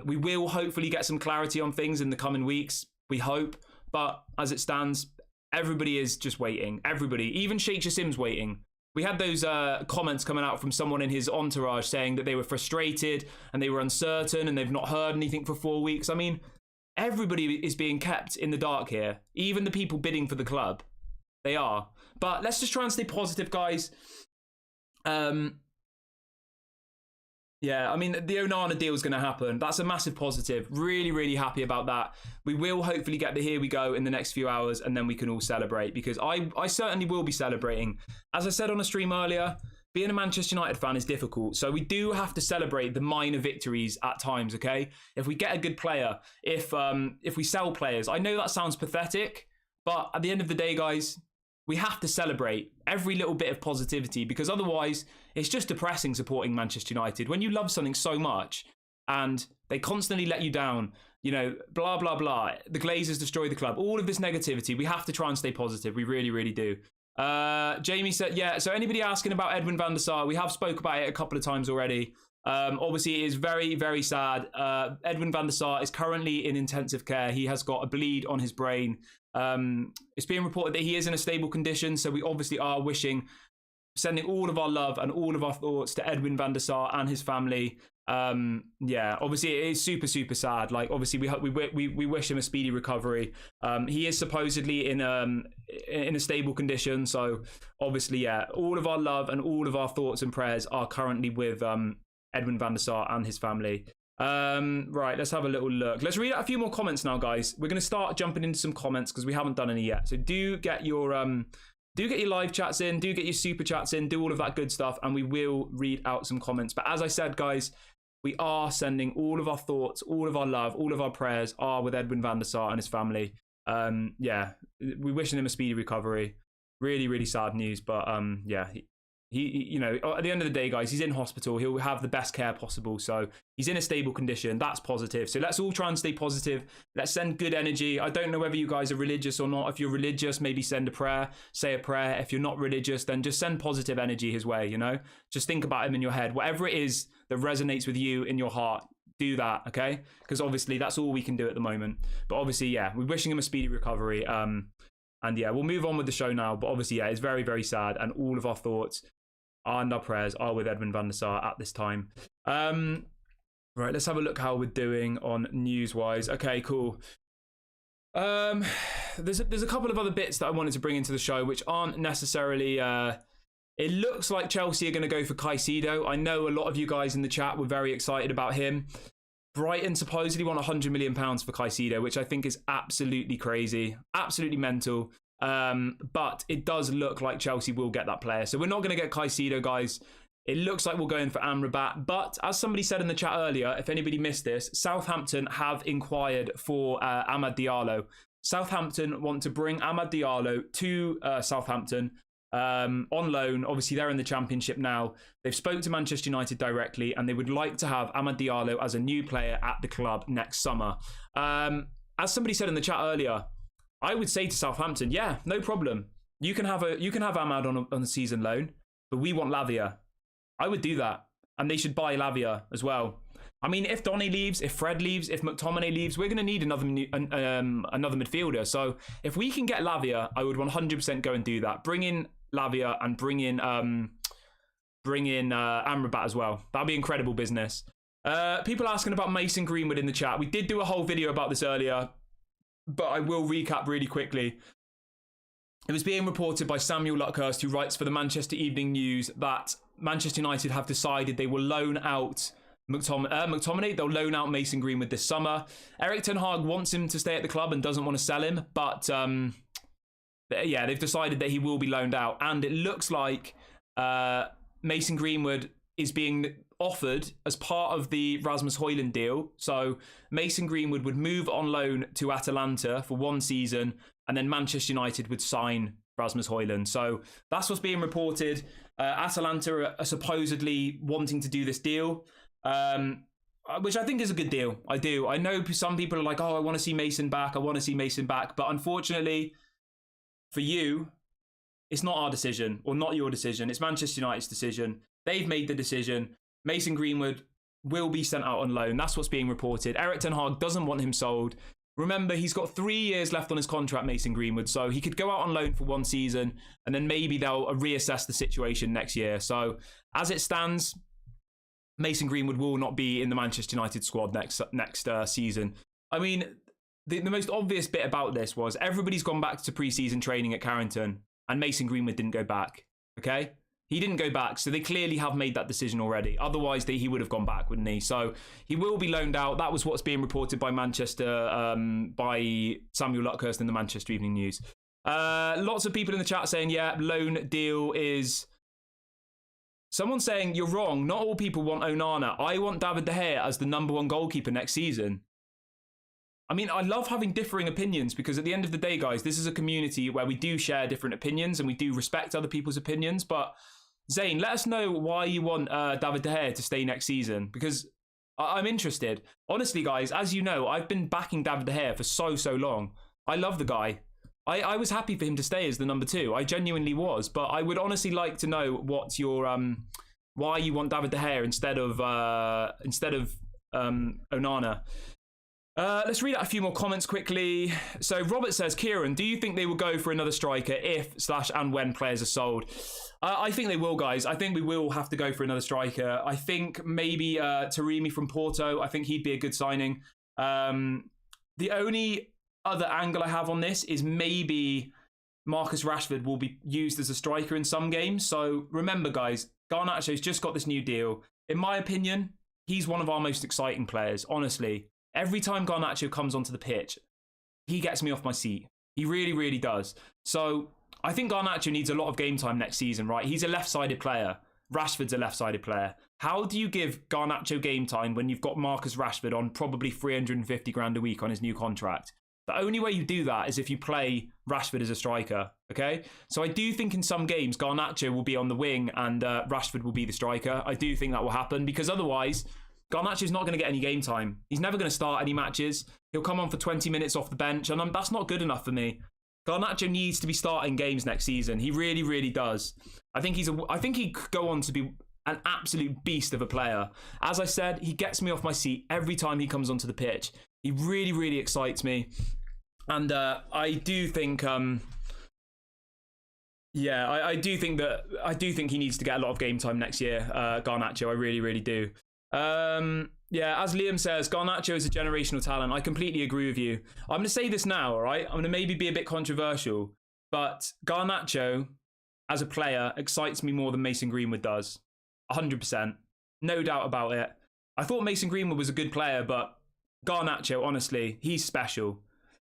We will hopefully get some clarity on things in the coming weeks. We hope. But as it stands, everybody is just waiting. Everybody. Even Sheikh Jassim's waiting. We had those comments coming out from someone in his entourage saying that they were frustrated and they were uncertain and they've not heard anything for 4 weeks. I mean, everybody is being kept in the dark here. Even the people bidding for the club. They are. But let's just try and stay positive, guys. Yeah, I mean, the Onana deal is going to happen. That's a massive positive. Really, really happy about that. We will hopefully get the here we go in the next few hours, and then we can all celebrate, because I certainly will be celebrating. As I said on a stream earlier, being a Manchester United fan is difficult. So we do have to celebrate the minor victories at times, okay? If we get a good player, if we sell players. I know that sounds pathetic, but at the end of the day, guys, we have to celebrate every little bit of positivity, because otherwise it's just depressing supporting Manchester United. When you love something so much and they constantly let you down, you know, blah, blah, blah. The Glazers destroy the club. All of this negativity, we have to try and stay positive. We really, really do. Jamie said, yeah, so anybody asking about Edwin van der Sar, we have spoke about it a couple of times already. Obviously, it is very, very sad. Edwin van der Sar is currently in intensive care. He has got a bleed on his brain. It's being reported that he is in a stable condition, so we obviously are sending all of our love and all of our thoughts to Edwin van der Sar and his family. Yeah, obviously it is super, super sad. Like, obviously we wish him a speedy recovery. He is supposedly in a stable condition, so obviously, yeah, all of our love and all of our thoughts and prayers are currently with Edwin van der Sar and his family. Right, let's have a little look. Let's read out a few more comments now, guys. We're going to start jumping into some comments because we haven't done any yet. So do get your live chats in, do get your super chats in, do all of that good stuff, and we will read out some comments. But as I said, guys, we are sending all of our thoughts, all of our love, all of our prayers are with Edwin van der Sar and his family. Yeah, we're wishing him a speedy recovery. Really, really sad news, but yeah, you know, at the end of the day, guys, he's in hospital. He'll have the best care possible. So he's in a stable condition. That's positive. So let's all try and stay positive. Let's send good energy. I don't know whether you guys are religious or not. If you're religious, maybe send a prayer, say a prayer. If you're not religious, then just send positive energy his way, you know? Just think about him in your head. Whatever it is that resonates with you in your heart, do that, okay? Because obviously that's all we can do at the moment. But obviously, yeah, we're wishing him a speedy recovery. And yeah, we'll move on with the show now. But obviously, yeah, it's very, very sad. And all of our thoughts and our prayers are with Edwin van der Sar at this time. Right, let's have a look how we're doing on news-wise. Okay, cool. There's a couple of other bits that I wanted to bring into the show, which aren't necessarily... It looks like Chelsea are going to go for Caicedo. I know a lot of you guys in the chat were very excited about him. Brighton supposedly want £100 million for Caicedo, which I think is absolutely crazy, absolutely mental. But it does look like Chelsea will get that player. So we're not going to get Caicedo, guys. It looks like we'll go in for Amrabat. But as somebody said in the chat earlier, if anybody missed this, Southampton have inquired for Amad Diallo. Southampton want to bring Amad Diallo to Southampton on loan. Obviously, they're in the Championship now. They've spoke to Manchester United directly, and they would like to have Amad Diallo as a new player at the club next summer. As somebody said in the chat earlier, I would say to Southampton, yeah, no problem. You can have Amad on a season loan, but we want Lavia. I would do that, and they should buy Lavia as well. I mean, if Donny leaves, if Fred leaves, if McTominay leaves, we're going to need another midfielder. So if we can get Lavia, I would 100% go and do that. Bring in Lavia and bring in Amrabat as well. That'd be incredible business. People asking about Mason Greenwood in the chat. We did do a whole video about this earlier, but I will recap really quickly. It was being reported by Samuel Luckhurst, who writes for the Manchester Evening News, that Manchester United have decided they will loan out McTominay. They'll loan out Mason Greenwood this summer. Erik ten Hag wants him to stay at the club and doesn't want to sell him, but yeah, they've decided that he will be loaned out, and it looks like Mason Greenwood is being offered as part of the Rasmus Højlund deal. So Mason Greenwood would move on loan to Atalanta for 1 season, and then Manchester United would sign Rasmus Højlund. So that's what's being reported. Atalanta are supposedly wanting to do this deal, which I think is a good deal. I do. I know some people are like, oh, I want to see Mason back. I want to see Mason back. But unfortunately, for you, it's not our decision, or not your decision. It's Manchester United's decision. They've made the decision. Mason Greenwood will be sent out on loan. That's what's being reported. Erik ten Hag doesn't want him sold. Remember, he's got 3 years left on his contract, Mason Greenwood, so he could go out on loan for 1 season, and then maybe they'll reassess the situation next year. So as it stands, Mason Greenwood will not be in the Manchester United squad next season. I mean, the most obvious bit about this was everybody's gone back to pre-season training at Carrington, and Mason Greenwood didn't go back, okay? He didn't go back, so they clearly have made that decision already. Otherwise, he would have gone back, wouldn't he? So he will be loaned out. That was what's being reported by Manchester, by Samuel Luckhurst in the Manchester Evening News. Lots of people in the chat saying, yeah, loan deal is... Someone saying, you're wrong. Not all people want Onana. I want David De Gea as the #1 goalkeeper next season. I mean, I love having differing opinions, because at the end of the day, guys, this is a community where we do share different opinions and we do respect other people's opinions. But Zane, let us know why you want David De Gea to stay next season, because I'm interested. Honestly, guys, as you know, I've been backing David De Gea for so long. I love the guy. I was happy for him to stay as the #2. I genuinely was. But I would honestly like to know what's your why you want David De Gea instead of Onana. Let's read out a few more comments quickly. So Robert says, Kieran, do you think they will go for another striker if/and when players are sold? I think they will, guys. I think we will have to go for another striker. I think maybe Taremi from Porto. I think he'd be a good signing. The only other angle I have on this is maybe Marcus Rashford will be used as a striker in some games. So remember, guys, Garnacho's just got this new deal. In my opinion, he's one of our most exciting players, honestly. Every time Garnacho comes onto the pitch, he gets me off my seat. He really, really does. So I think Garnacho needs a lot of game time next season, right? He's a left-sided player. Rashford's a left-sided player. How do you give Garnacho game time when you've got Marcus Rashford on probably 350 grand a week on his new contract? The only way you do that is if you play Rashford as a striker, okay? So I do think in some games, Garnacho will be on the wing and Rashford will be the striker. I do think that will happen because otherwise, Garnacho's not going to get any game time. He's never going to start any matches. He'll come on for 20 minutes off the bench, and that's not good enough for me. Garnacho needs to be starting games next season. He really, really does. I think he could go on to be an absolute beast of a player. As I said, he gets me off my seat every time he comes onto the pitch. He really, really excites me. And I do think, I do think he needs to get a lot of game time next year, Garnacho. I really, really do. As Liam says, Garnacho is a generational talent. I completely agree with you. I'm going to say this now, all right? I'm going to maybe be a bit controversial, but Garnacho, as a player, excites me more than Mason Greenwood does. 100%. No doubt about it. I thought Mason Greenwood was a good player, but Garnacho, honestly, he's special.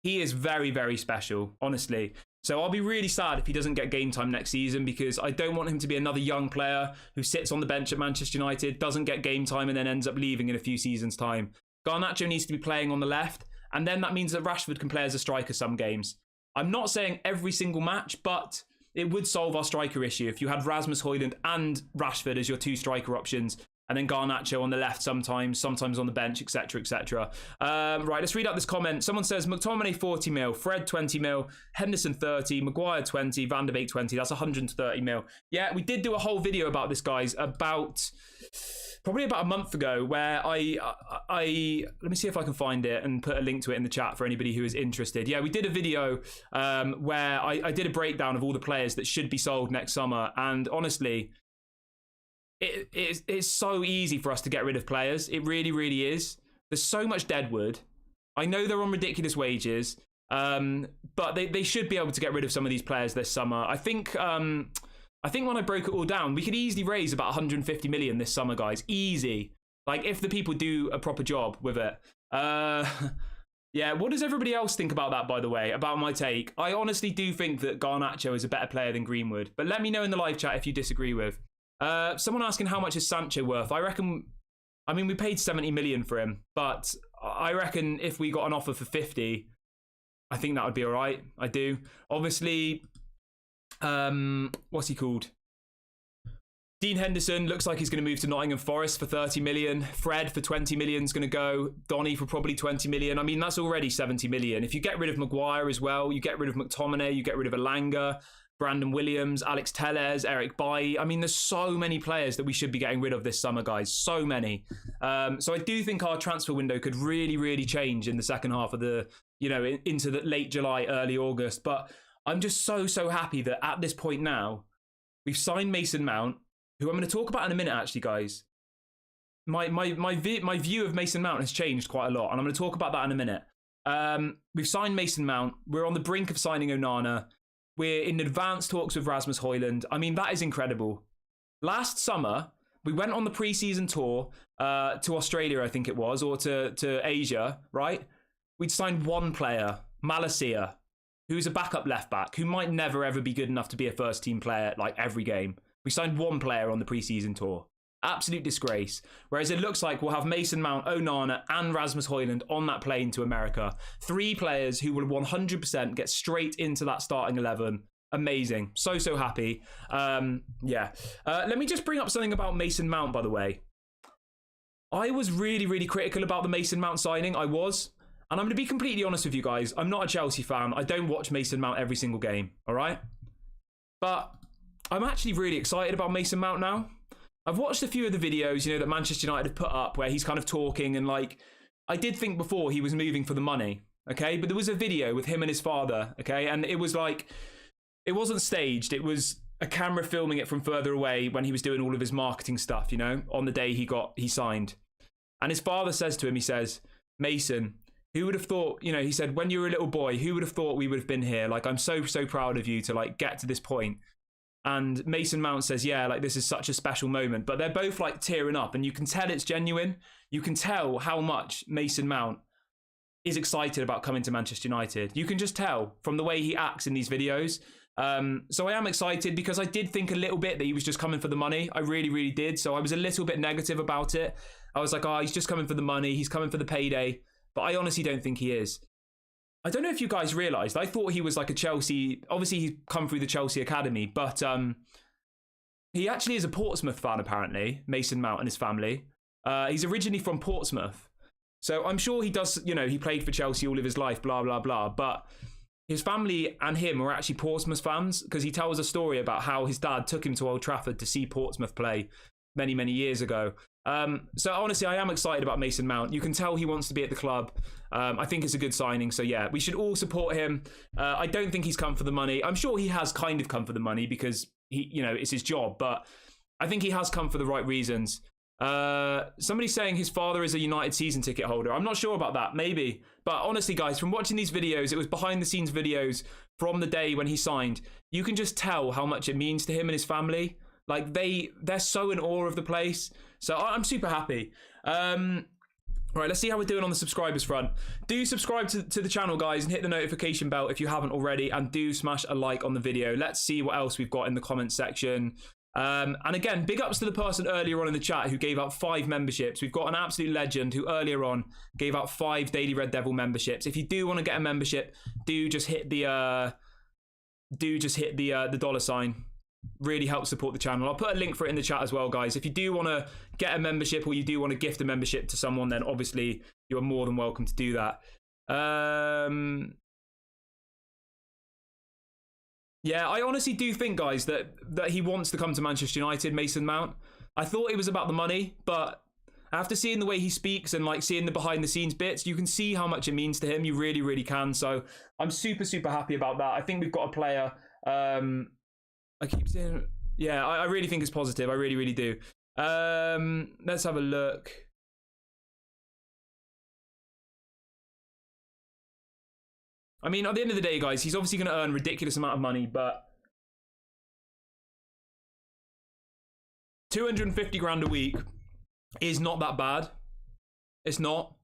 He is very, very special, honestly. So I'll be really sad if he doesn't get game time next season because I don't want him to be another young player who sits on the bench at Manchester United, doesn't get game time and then ends up leaving in a few seasons' time. Garnacho needs to be playing on the left, and then that means that Rashford can play as a striker some games. I'm not saying every single match, but it would solve our striker issue if you had Rasmus Højlund and Rashford as your two striker options, and then Garnacho on the left sometimes on the bench, etc, etc. Right, let's read out this comment. Someone says, McTominay 40 mil, Fred 20 mil, Henderson 30, Maguire 20, Van der Beek 20. That's 130 mil. Yeah, we did do a whole video about this, guys, probably about a month ago, where I let me see if I can find it and put a link to it in the chat for anybody who is interested. Yeah, we did a video where I did a breakdown of all the players that should be sold next summer, and honestly, it's so easy for us to get rid of players. It really, really is. There's so much deadwood. I know they're on ridiculous wages, but they should be able to get rid of some of these players this summer. I think when I broke it all down, we could easily raise about 150 million this summer, guys. Easy. Like, if the people do a proper job with it. Yeah, what does everybody else think about that, by the way, about my take? I honestly do think that Garnacho is a better player than Greenwood, but let me know in the live chat if you disagree with. Someone asking how much is Sancho worth? We paid 70 million for him, but I reckon if we got an offer for 50, I think that would be all right. I do. Obviously, what's he called? Dean Henderson looks like he's going to move to Nottingham Forest for 30 million. Fred for 20 million is going to go. Donny for probably 20 million. I mean, that's already 70 million. If you get rid of Maguire as well, you get rid of McTominay, you get rid of Elanga, Brandon Williams, Alex Telles, Eric Bailly. I mean, there's so many players that we should be getting rid of this summer, guys. So many. So I do think our transfer window could really, really change in the second half of the, into the late July, early August. But I'm just so happy that at this point now, we've signed Mason Mount, who I'm going to talk about in a minute, actually, guys. My view of Mason Mount has changed quite a lot, and I'm going to talk about that in a minute. We've signed Mason Mount. We're on the brink of signing Onana. We're in advanced talks with Rasmus Højlund. I mean, that is incredible. Last summer, we went on the pre-season tour to Australia, I think it was, or to Asia, right? We'd signed one player, Malacia, who's a backup left-back, who might never, ever be good enough to be a first-team player, like, every game. We signed one player on the pre-season tour. Absolute disgrace. Whereas it looks like we'll have Mason Mount, Onana, and Rasmus Højlund on that plane to America. 3 players who will 100% get straight into that starting 11. Amazing. So happy. Let me just bring up something about Mason Mount, by the way. I was really, really critical about the Mason Mount signing. I was. And I'm going to be completely honest with you guys. I'm not a Chelsea fan. I don't watch Mason Mount every single game. All right? But I'm actually really excited about Mason Mount now. I've watched a few of the videos, that Manchester United have put up where he's kind of talking, and I did think before he was moving for the money, okay? But there was a video with him and his father, okay? And it was it wasn't staged. It was a camera filming it from further away when he was doing all of his marketing stuff, on the day he signed. And his father says to him, he says, Mason, who would have thought, he said, when you were a little boy, who would have thought we would have been here? I'm so proud of you to get to this point. And Mason Mount says, yeah, this is such a special moment. But they're both tearing up, and you can tell it's genuine. You can tell how much Mason Mount is excited about coming to Manchester United. You can just tell from the way he acts in these videos. So I am excited because I did think a little bit that he was just coming for the money. I really, really did. So I was a little bit negative about it. I was like, he's just coming for the money. He's coming for the payday. But I honestly don't think he is. I don't know if you guys realised, I thought he was like a Chelsea, obviously he's come through the Chelsea Academy, but he actually is a Portsmouth fan apparently, Mason Mount and his family. He's originally from Portsmouth. So I'm sure he does, you know, he played for Chelsea all of his life, blah, blah, blah. But his family and him are actually Portsmouth fans because he tells a story about how his dad took him to Old Trafford to see Portsmouth play many, many years ago. So honestly, I am excited about Mason Mount. You can tell he wants to be at the club. I think it's a good signing. So yeah, we should all support him. I don't think he's come for the money. I'm sure he has kind of come for the money because he, you know, it's his job. But I think he has come for the right reasons. Somebody's saying his father is a United season ticket holder. I'm not sure about that, maybe. But honestly, guys, from watching these videos, it was behind the scenes videos from the day when he signed. You can just tell how much it means to him and his family. Like they're so in awe of the place. So I'm super happy. Right, let's see how we're doing on the subscribers front. Do subscribe to the channel, guys, and hit the notification bell if you haven't already. And do smash a like on the video. Let's see what else we've got in the comments section. And again, big ups to the person earlier on in the chat who gave out 5 memberships. We've got an absolute legend who earlier on gave out 5 Daily Red Devil memberships. If you do want to get a membership, do just hit the dollar sign. Really helps support the channel. I'll put a link for it in the chat as well, guys. If you do want to get a membership or you do want to gift a membership to someone, then obviously you're more than welcome to do that. Yeah, I honestly do think, guys, that he wants to come to Manchester United, Mason Mount. I thought it was about the money, but after seeing the way he speaks and like seeing the behind the scenes bits, you can see how much it means to him. You really, really can. So I'm super, super happy about that. I think we've got a player. I keep saying, yeah, I really think it's positive. I really, really do. Let's have a look. I mean, at the end of the day, guys, he's obviously going to earn a ridiculous amount of money, but 250 grand a week is not that bad. It's not,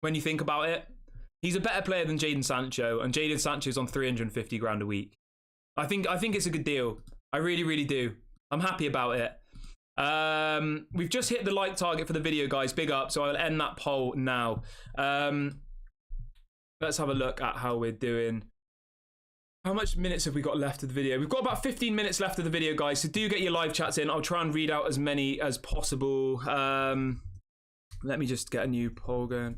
when you think about it. He's a better player than Jadon Sancho, and Jadon Sancho's on 350 grand a week. I think it's a good deal. I really, really do. I'm happy about it. We've just hit the like target for the video, guys. Big up. So I'll end that poll now. Let's have a look at how we're doing. How much minutes have we got left of the video? We've got about 15 minutes left of the video, guys. So do get your live chats in. I'll try and read out as many as possible. Let me just get a new poll going.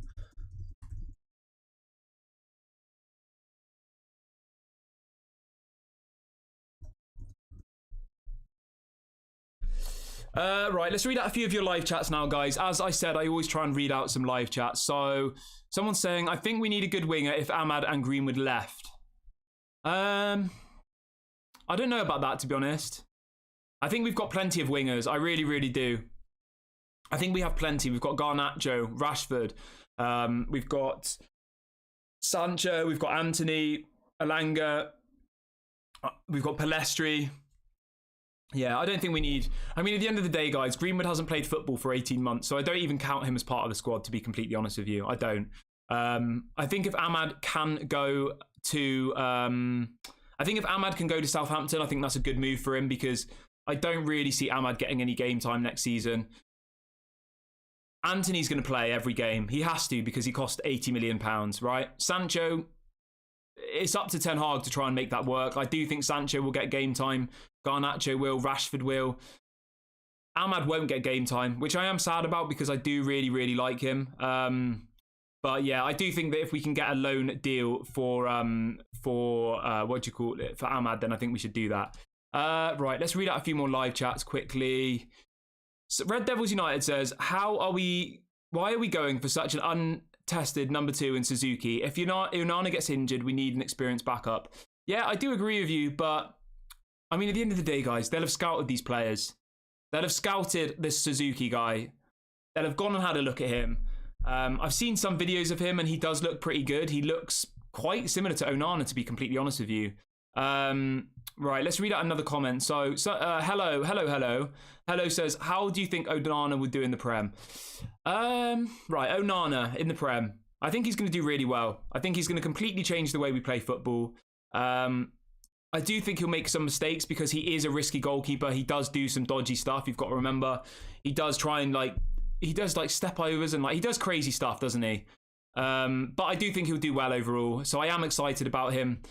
Right, let's read out a few of your live chats now, guys. As I said, I always try and read out some live chats. So, someone's saying, I think we need a good winger if Ahmad and Greenwood left. I don't know about that, to be honest. I think we've got plenty of wingers. I really, really do. I think we have plenty. We've got Garnacho, Rashford. We've got Sancho. We've got Anthony, Alanga. We've got Palestri. Yeah, I don't think we need... I mean, at the end of the day, guys, Greenwood hasn't played football for 18 months, so I don't even count him as part of the squad, to be completely honest with you. I don't. I think if Ahmad can go to... I think if Ahmad can go to Southampton, I think that's a good move for him because I don't really see Ahmad getting any game time next season. Anthony's going to play every game. He has to because he cost £80 million, right? Sancho, it's up to Ten Hag to try and make that work. I do think Sancho will get game time. Garnacho will. Rashford will. Ahmad won't get game time, which I am sad about because I do really, really like him. But yeah, I do think that if we can get a loan deal for what do you call it, for Ahmad, then I think we should do that. Right, let's read out a few more live chats quickly. So Red Devils United says, why are we going for such an untested number 2 in Suzuki? If Onana gets injured, we need an experienced backup. Yeah, I do agree with you, but I mean, at the end of the day, guys, they'll have scouted these players. They'll have scouted this Suzuki guy. They'll have gone and had a look at him. I've seen some videos of him and he does look pretty good. He looks quite similar to Onana, to be completely honest with you. Right, let's read out another comment. So hello. Hello says, how do you think Onana would do in the Prem? Right, Onana in the Prem. I think he's going to do really well. I think he's going to completely change the way we play football. I do think he'll make some mistakes because he is a risky goalkeeper. He does do some dodgy stuff. You've got to remember. He does try and he does step overs and he does crazy stuff, doesn't he? But I do think he'll do well overall. So I am excited about him.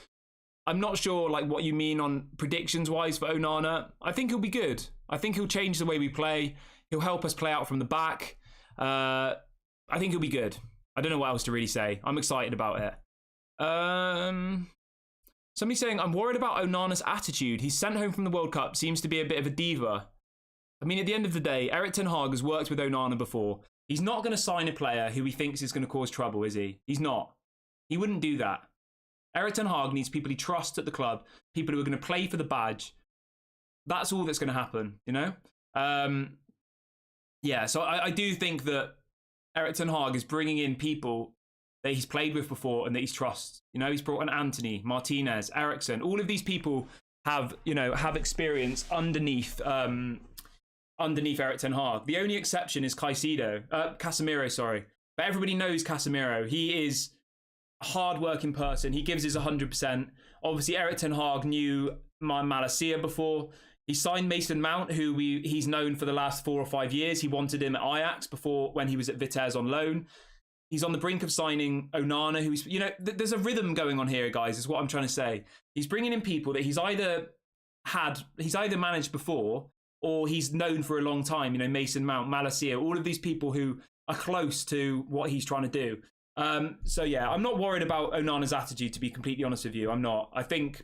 I'm not sure like what you mean on predictions wise for Onana. I think he'll be good. I think he'll change the way we play. He'll help us play out from the back. I think he'll be good. I don't know what else to really say. I'm excited about it. Somebody saying, I'm worried about Onana's attitude. He's sent home from the World Cup, seems to be a bit of a diva. I mean, at the end of the day, Erik ten Hag has worked with Onana before. He's not going to sign a player who he thinks is going to cause trouble, is he? He's not. He wouldn't do that. Erik ten Hag needs people he trusts at the club, people who are going to play for the badge. That's all that's going to happen, you know? Yeah, so I do think that Erik ten Hag is bringing in people that he's played with before and that he's trusts. You know, he's brought in Anthony, Martinez, Eriksen. All of these people have experience underneath Erik ten Hag. The only exception is Casemiro, sorry. But everybody knows Casemiro. He is a hard-working person. He gives his 100%. Obviously, Erik ten Hag knew Malacia before. He signed Mason Mount, who he's known for the last 4 or 5 years. He wanted him at Ajax before when he was at Vitesse on loan. He's on the brink of signing Onana, who's, you know, there's a rhythm going on here, guys, is what I'm trying to say. He's bringing in people that he's either managed before or he's known for a long time. You know, Mason Mount, Malacia, all of these people who are close to what he's trying to do. So yeah, I'm not worried about Onana's attitude, to be completely honest with you. I'm not. I think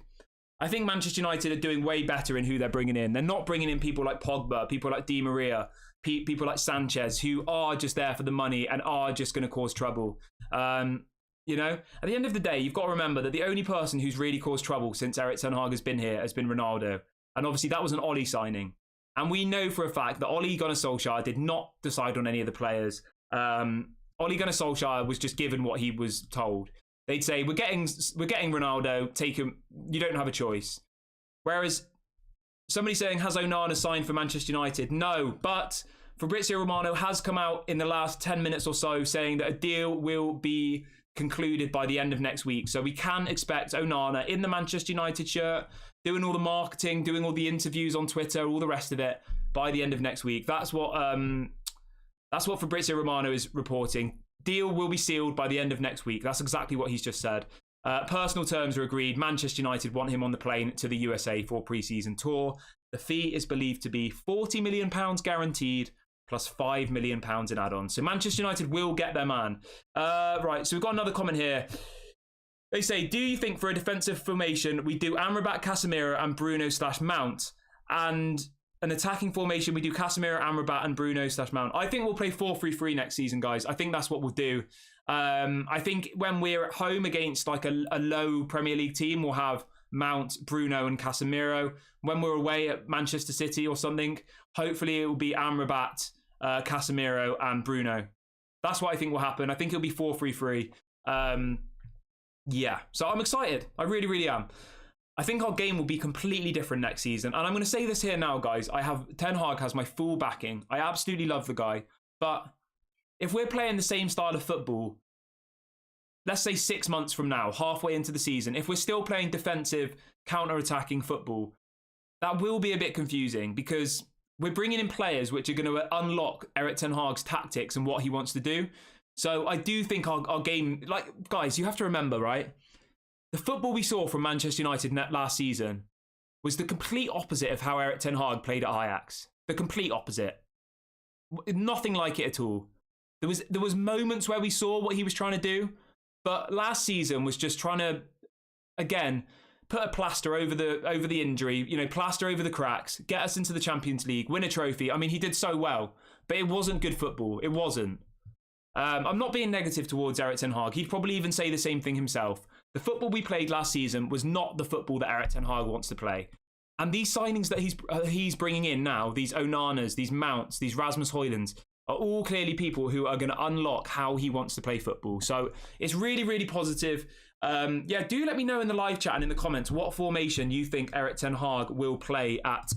Manchester United are doing way better in who they're bringing in. They're not bringing in people like Pogba, people like Di Maria, people like Sanchez, who are just there for the money and are just going to cause trouble. You know, at the end of the day, you've got to remember that the only person who's really caused trouble since Erik ten Hag has been here has been Ronaldo. And obviously that was an Ole signing. And we know for a fact that Ole Gunnar Solskjaer did not decide on any of the players. Ole Gunnar Solskjaer was just given what he was told. They'd say, we're getting Ronaldo, take him, you don't have a choice. Whereas somebody saying, has Onana signed for Manchester United? No, but Fabrizio Romano has come out in the last 10 minutes or so saying that a deal will be concluded by the end of next week. So we can expect Onana in the Manchester United shirt, doing all the marketing, doing all the interviews on Twitter, all the rest of it by the end of next week. That's what Fabrizio Romano is reporting. Deal will be sealed by the end of next week. That's exactly what he's just said. Personal terms are agreed. Manchester United want him on the plane to the USA for pre-season tour. The fee is believed to be £40 million guaranteed, plus £5 million in add-ons. So Manchester United will get their man. Right, so we've got another comment here. They say, do you think for a defensive formation, we do Amrabat, Casemiro and Bruno/Mount? And an attacking formation, we do Casemiro, Amrabat and Bruno/Mount. I think we'll play 4-3-3 next season, guys. I think that's what we'll do. I think when we're at home against like a low Premier League team, we'll have Mount, Bruno and Casemiro. When we're away at Manchester City or something, hopefully it will be Amrabat, Casemiro and Bruno. That's what I think will happen. I think it'll be 4-3-3. Yeah, so I'm excited. I really, really am. I think our game will be completely different next season. And I'm going to say this here now, guys. Ten Hag has my full backing. I absolutely love the guy. But if we're playing the same style of football, let's say 6 months from now, halfway into the season, if we're still playing defensive, counter-attacking football, that will be a bit confusing because we're bringing in players which are going to unlock Erik ten Hag's tactics and what he wants to do. So I do think our game, like, guys, you have to remember, right? The football we saw from Manchester United last season was the complete opposite of how Erik ten Hag played at Ajax. The complete opposite. Nothing like it at all. There was moments where we saw what he was trying to do, but last season was just trying to, again, put a plaster over the injury, you know, plaster over the cracks, get us into the Champions League, win a trophy. I mean, he did so well, but it wasn't good football. It wasn't. I'm not being negative towards Erik ten Hag. He'd probably even say the same thing himself. The football we played last season was not the football that Erik ten Hag wants to play. And these signings that he's bringing in now, these Onanas, these Mounts, these Rasmus Højlunds, are all clearly people who are going to unlock how he wants to play football. So it's really, really positive. Yeah, do let me know in the live chat and in the comments what formation you think Erik ten Hag will play at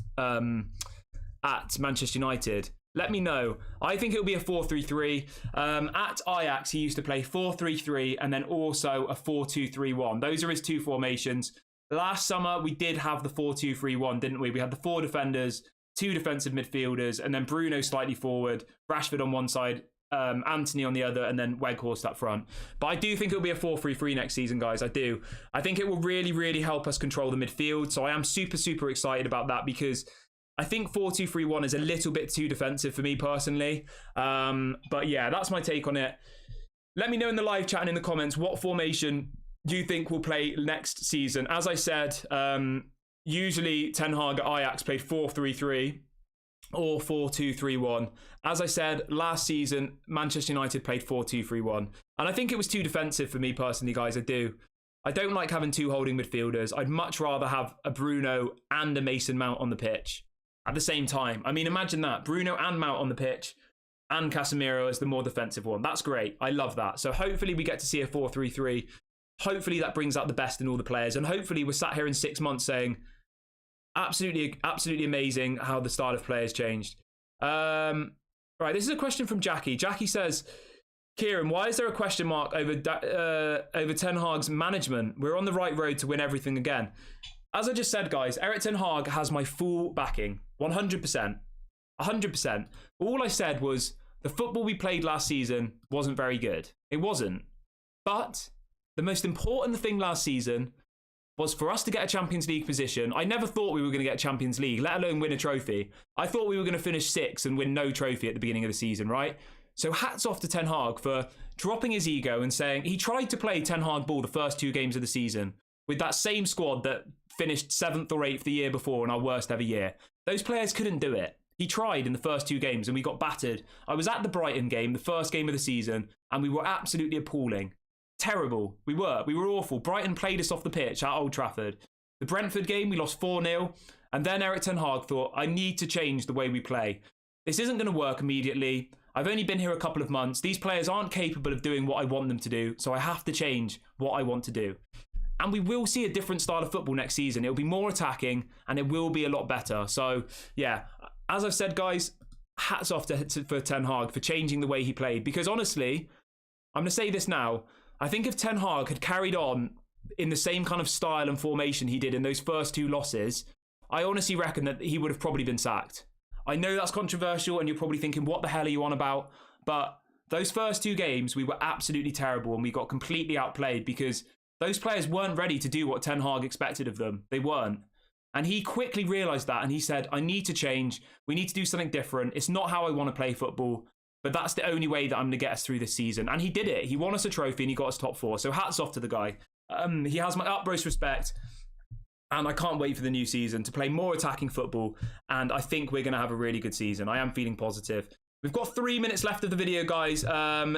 Manchester United. Let me know. I think it'll be a 4-3-3. At Ajax, he used to play 4-3-3 and then also a 4-2-3-1. Those are his two formations. Last summer, we did have the 4-2-3-1, didn't we? We had the 4 defenders, 2 defensive midfielders, and then Bruno slightly forward, Rashford on one side, Anthony on the other, and then Weghorst up front. But I do think it'll be a 4-3-3 next season, guys. I do. I think it will really, really help us control the midfield. So I am super, super excited about that, because I think 4-2-3-1 is a little bit too defensive for me personally. But yeah, that's my take on it. Let me know in the live chat and in the comments what formation you think will play next season. As I said, usually Ten Hag at Ajax played 4-3-3 or 4-2-3-1. As I said, last season, Manchester United played 4-2-3-1. And I think it was too defensive for me personally, guys. I do. I don't like having two holding midfielders. I'd much rather have a Bruno and a Mason Mount on the pitch at the same time. I mean, imagine that. Bruno and Mount on the pitch, and Casemiro as the more defensive one. That's great. I love that. So hopefully we get to see a 4-3-3. Hopefully that brings out the best in all the players. And hopefully we're sat here in 6 months saying, absolutely, absolutely amazing how the style of play has changed. Right, this is a question from Jackie. Jackie says, Kieran, why is there a question mark over Ten Hag's management? We're on the right road to win everything again. As I just said, guys, Erik Ten Hag has my full backing. 100%. 100%. All I said was the football we played last season wasn't very good. It wasn't. But the most important thing last season was for us to get a Champions League position. I never thought we were going to get Champions League, let alone win a trophy. I thought we were going to finish 6th and win no trophy at the beginning of the season, right? So hats off to Ten Hag for dropping his ego and saying he tried to play Ten Hag ball the first 2 games of the season with that same squad that finished 7th or 8th the year before in our worst ever year. Those players couldn't do it. He tried in the first 2 games and we got battered. I was at the Brighton game, the first game of the season, and we were absolutely appalling. Terrible. We were awful. Brighton played us off the pitch at Old Trafford. The Brentford game, we lost 4-0. And then Erik Ten Hag thought, I need to change the way we play. This isn't going to work immediately. I've only been here a couple of months. These players aren't capable of doing what I want them to do. So I have to change what I want to do. And we will see a different style of football next season. It'll be more attacking and it will be a lot better. So yeah, as I've said, guys, hats off for Ten Hag for changing the way he played. Because honestly, I'm going to say this now. I think if Ten Hag had carried on in the same kind of style and formation he did in those first 2 losses, I honestly reckon that he would have probably been sacked. I know that's controversial and you're probably thinking, what the hell are you on about? But those first 2 games, we were absolutely terrible and we got completely outplayed because those players weren't ready to do what Ten Hag expected of them. They weren't. And he quickly realised that and he said, I need to change. We need to do something different. It's not how I want to play football. But that's the only way that I'm going to get us through this season. And he did it. He won us a trophy and he got us top 4. So hats off to the guy. He has my utmost respect. And I can't wait for the new season to play more attacking football. And I think we're going to have a really good season. I am feeling positive. We've got 3 minutes left of the video, guys.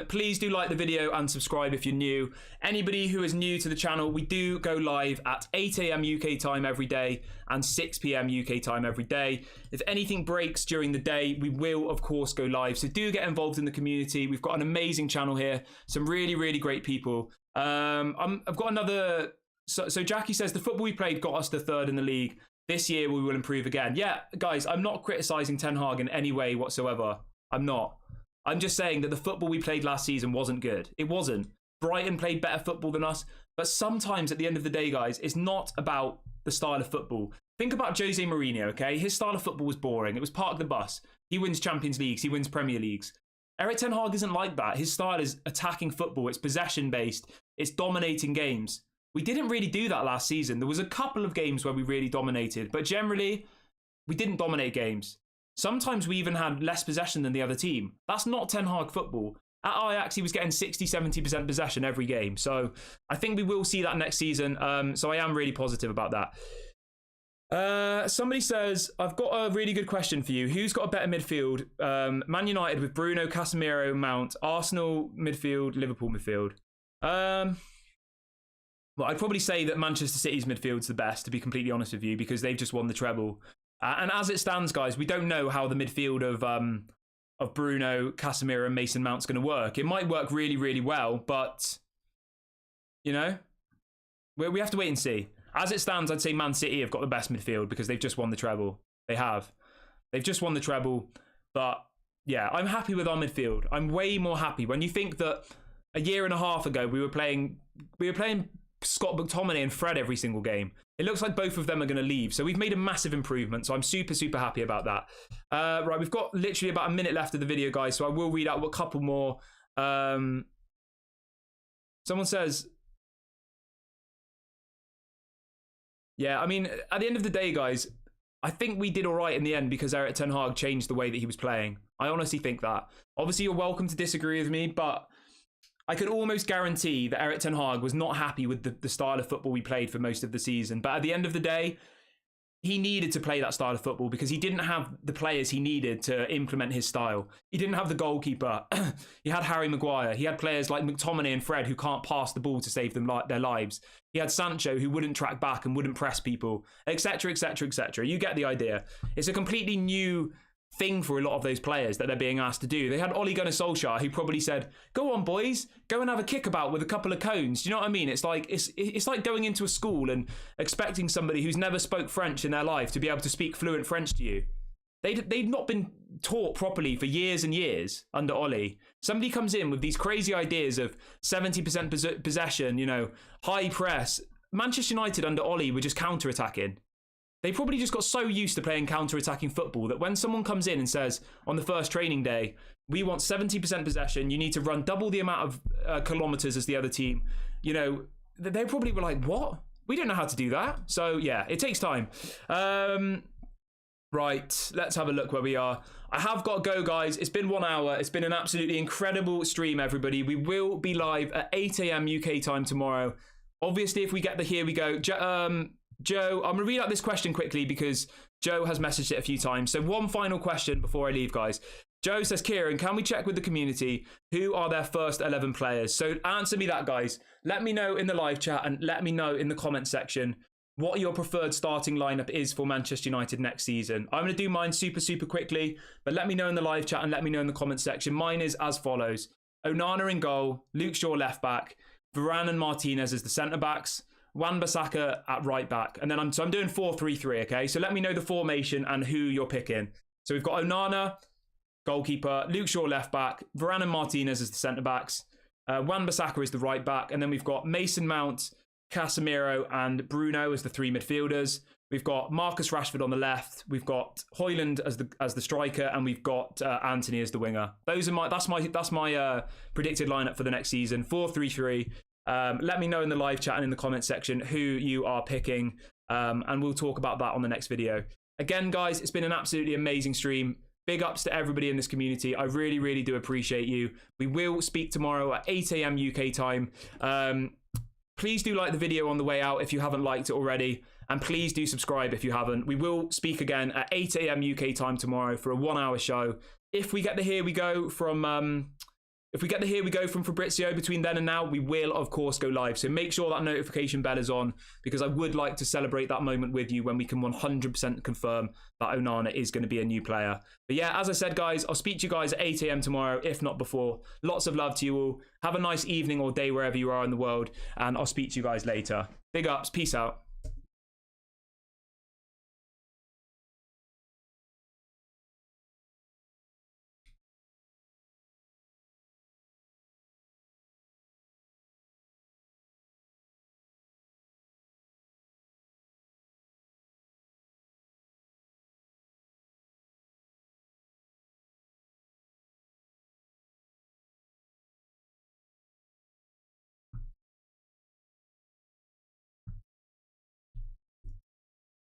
Please do like the video and subscribe if you're new. Anybody who is new to the channel, we do go live at 8 a.m. UK time every day and 6 p.m. UK time every day. If anything breaks during the day, we will, of course, go live. So do get involved in the community. We've got an amazing channel here. Some really, really great people. I've got another... So Jackie says, the football we played got us to 3rd in the league. This year, we will improve again. Yeah, guys, I'm not criticising Ten Hag in any way whatsoever. I'm not. I'm just saying that the football we played last season wasn't good. It wasn't. Brighton played better football than us. But sometimes at the end of the day, guys, it's not about the style of football. Think about Jose Mourinho, okay? His style of football was boring. It was park the bus. He wins Champions Leagues. He wins Premier Leagues. Erik Ten Hag isn't like that. His style is attacking football. It's possession-based. It's dominating games. We didn't really do that last season. There was a couple of games where we really dominated. But generally, we didn't dominate games. Sometimes we even had less possession than the other team. That's not Ten Hag football. At Ajax, he was getting 60-70% possession every game. So I think we will see that next season. So I am really positive about that. Somebody says, I've got a really good question for you. Who's got a better midfield? Man United with Bruno, Casemiro, Mount, Arsenal midfield, Liverpool midfield. Well, I'd probably say that Manchester City's midfield's the best, to be completely honest with you, because they've just won the treble. And as it stands, guys, we don't know how the midfield of Bruno, Casemiro and Mason Mount's going to work. It might work really, really well, but, you know, we have to wait and see. As it stands, I'd say Man City have got the best midfield because they've just won the treble. They have. They've just won the treble. But, yeah, I'm happy with our midfield. I'm way more happy. When you think that a year and a half ago, we were playing Scott McTominay and Fred every single game. It looks like both of them are going to leave. So we've made a massive improvement. So I'm super, super happy about that. Right, we've got literally about a minute left of the video, guys. So I will read out a couple more. Someone says... Yeah, I mean, at the end of the day, guys, I think we did all right in the end because Erik ten Hag changed the way that he was playing. I honestly think that. Obviously, you're welcome to disagree with me, but I could almost guarantee that Erik ten Hag was not happy with the style of football we played for most of the season. But at the end of the day, he needed to play that style of football because he didn't have the players he needed to implement his style. He didn't have the goalkeeper. He had Harry Maguire. He had players like McTominay and Fred who can't pass the ball to save them their lives. He had Sancho who wouldn't track back and wouldn't press people, etc., etc., etc. You get the idea. It's a completely new thing for a lot of those players that they're being asked to do. They had Ole Gunnar Solskjaer who probably said, "Go on, boys, go and have a kickabout with a couple of cones." Do you know what I mean? It's like going into a school and expecting somebody who's never spoke French in their life to be able to speak fluent French to you. They've not been taught properly for years and years under Ole. Somebody comes in with these crazy ideas of 70% possession, you know, high press. Manchester United under Ole were just counter-attacking. They probably just got so used to playing counter-attacking football that when someone comes in and says on the first training day, we want 70% possession, you need to run double the amount of kilometers as the other team, you know, they probably were like, what? We don't know how to do that. So yeah, it takes time. Right, let's have a look where we are. I have got to go, guys. It's been 1 hour. It's been an absolutely incredible stream, everybody. We will be live at 8 a.m. UK time tomorrow. Obviously, if we get the here we go. Joe, I'm going to read out this question quickly because Joe has messaged it a few times. So one final question before I leave, guys. Joe says, Kieran, can we check with the community who are their first 11 players? So answer me that, guys. Let me know in the live chat and let me know in the comment section what your preferred starting lineup is for Manchester United next season. I'm going to do mine super, super quickly, but let me know in the live chat and let me know in the comment section. Mine is as follows. Onana in goal, Luke Shaw left back, Varane and Martinez as the centre-backs, Wan-Bissaka at right back. And then I'm doing 4-3-3, okay? So let me know the formation and who you're picking. So we've got Onana, goalkeeper, Luke Shaw left back, Varane and Martinez as the centre-backs, Wan-Bissaka is the right back, and then we've got Mason Mount, Casemiro and Bruno as the three midfielders. We've got Marcus Rashford on the left. We've got Højlund as the striker, and we've got Anthony as the winger. That's my predicted lineup for the next season. 4-3-3. Let me know in the live chat and in the comment section who you are picking, and we'll talk about that on the next video. Again, guys, it's been an absolutely amazing stream. Big ups to everybody in this community. I really, really do appreciate you. We will speak tomorrow at 8 a.m. UK time. Please do like the video on the way out if you haven't liked it already. And please do subscribe if you haven't. We will speak again at 8 a.m. UK time tomorrow for a 1 hour show. If we get the here we go from Fabrizio between then and now, we will of course go live. So make sure that notification bell is on because I would like to celebrate that moment with you when we can 100% confirm that Onana is going to be a new player. But yeah, as I said, guys, I'll speak to you guys at 8 a.m. tomorrow, if not before. Lots of love to you all. Have a nice evening or day wherever you are in the world, and I'll speak to you guys later. Big ups. Peace out.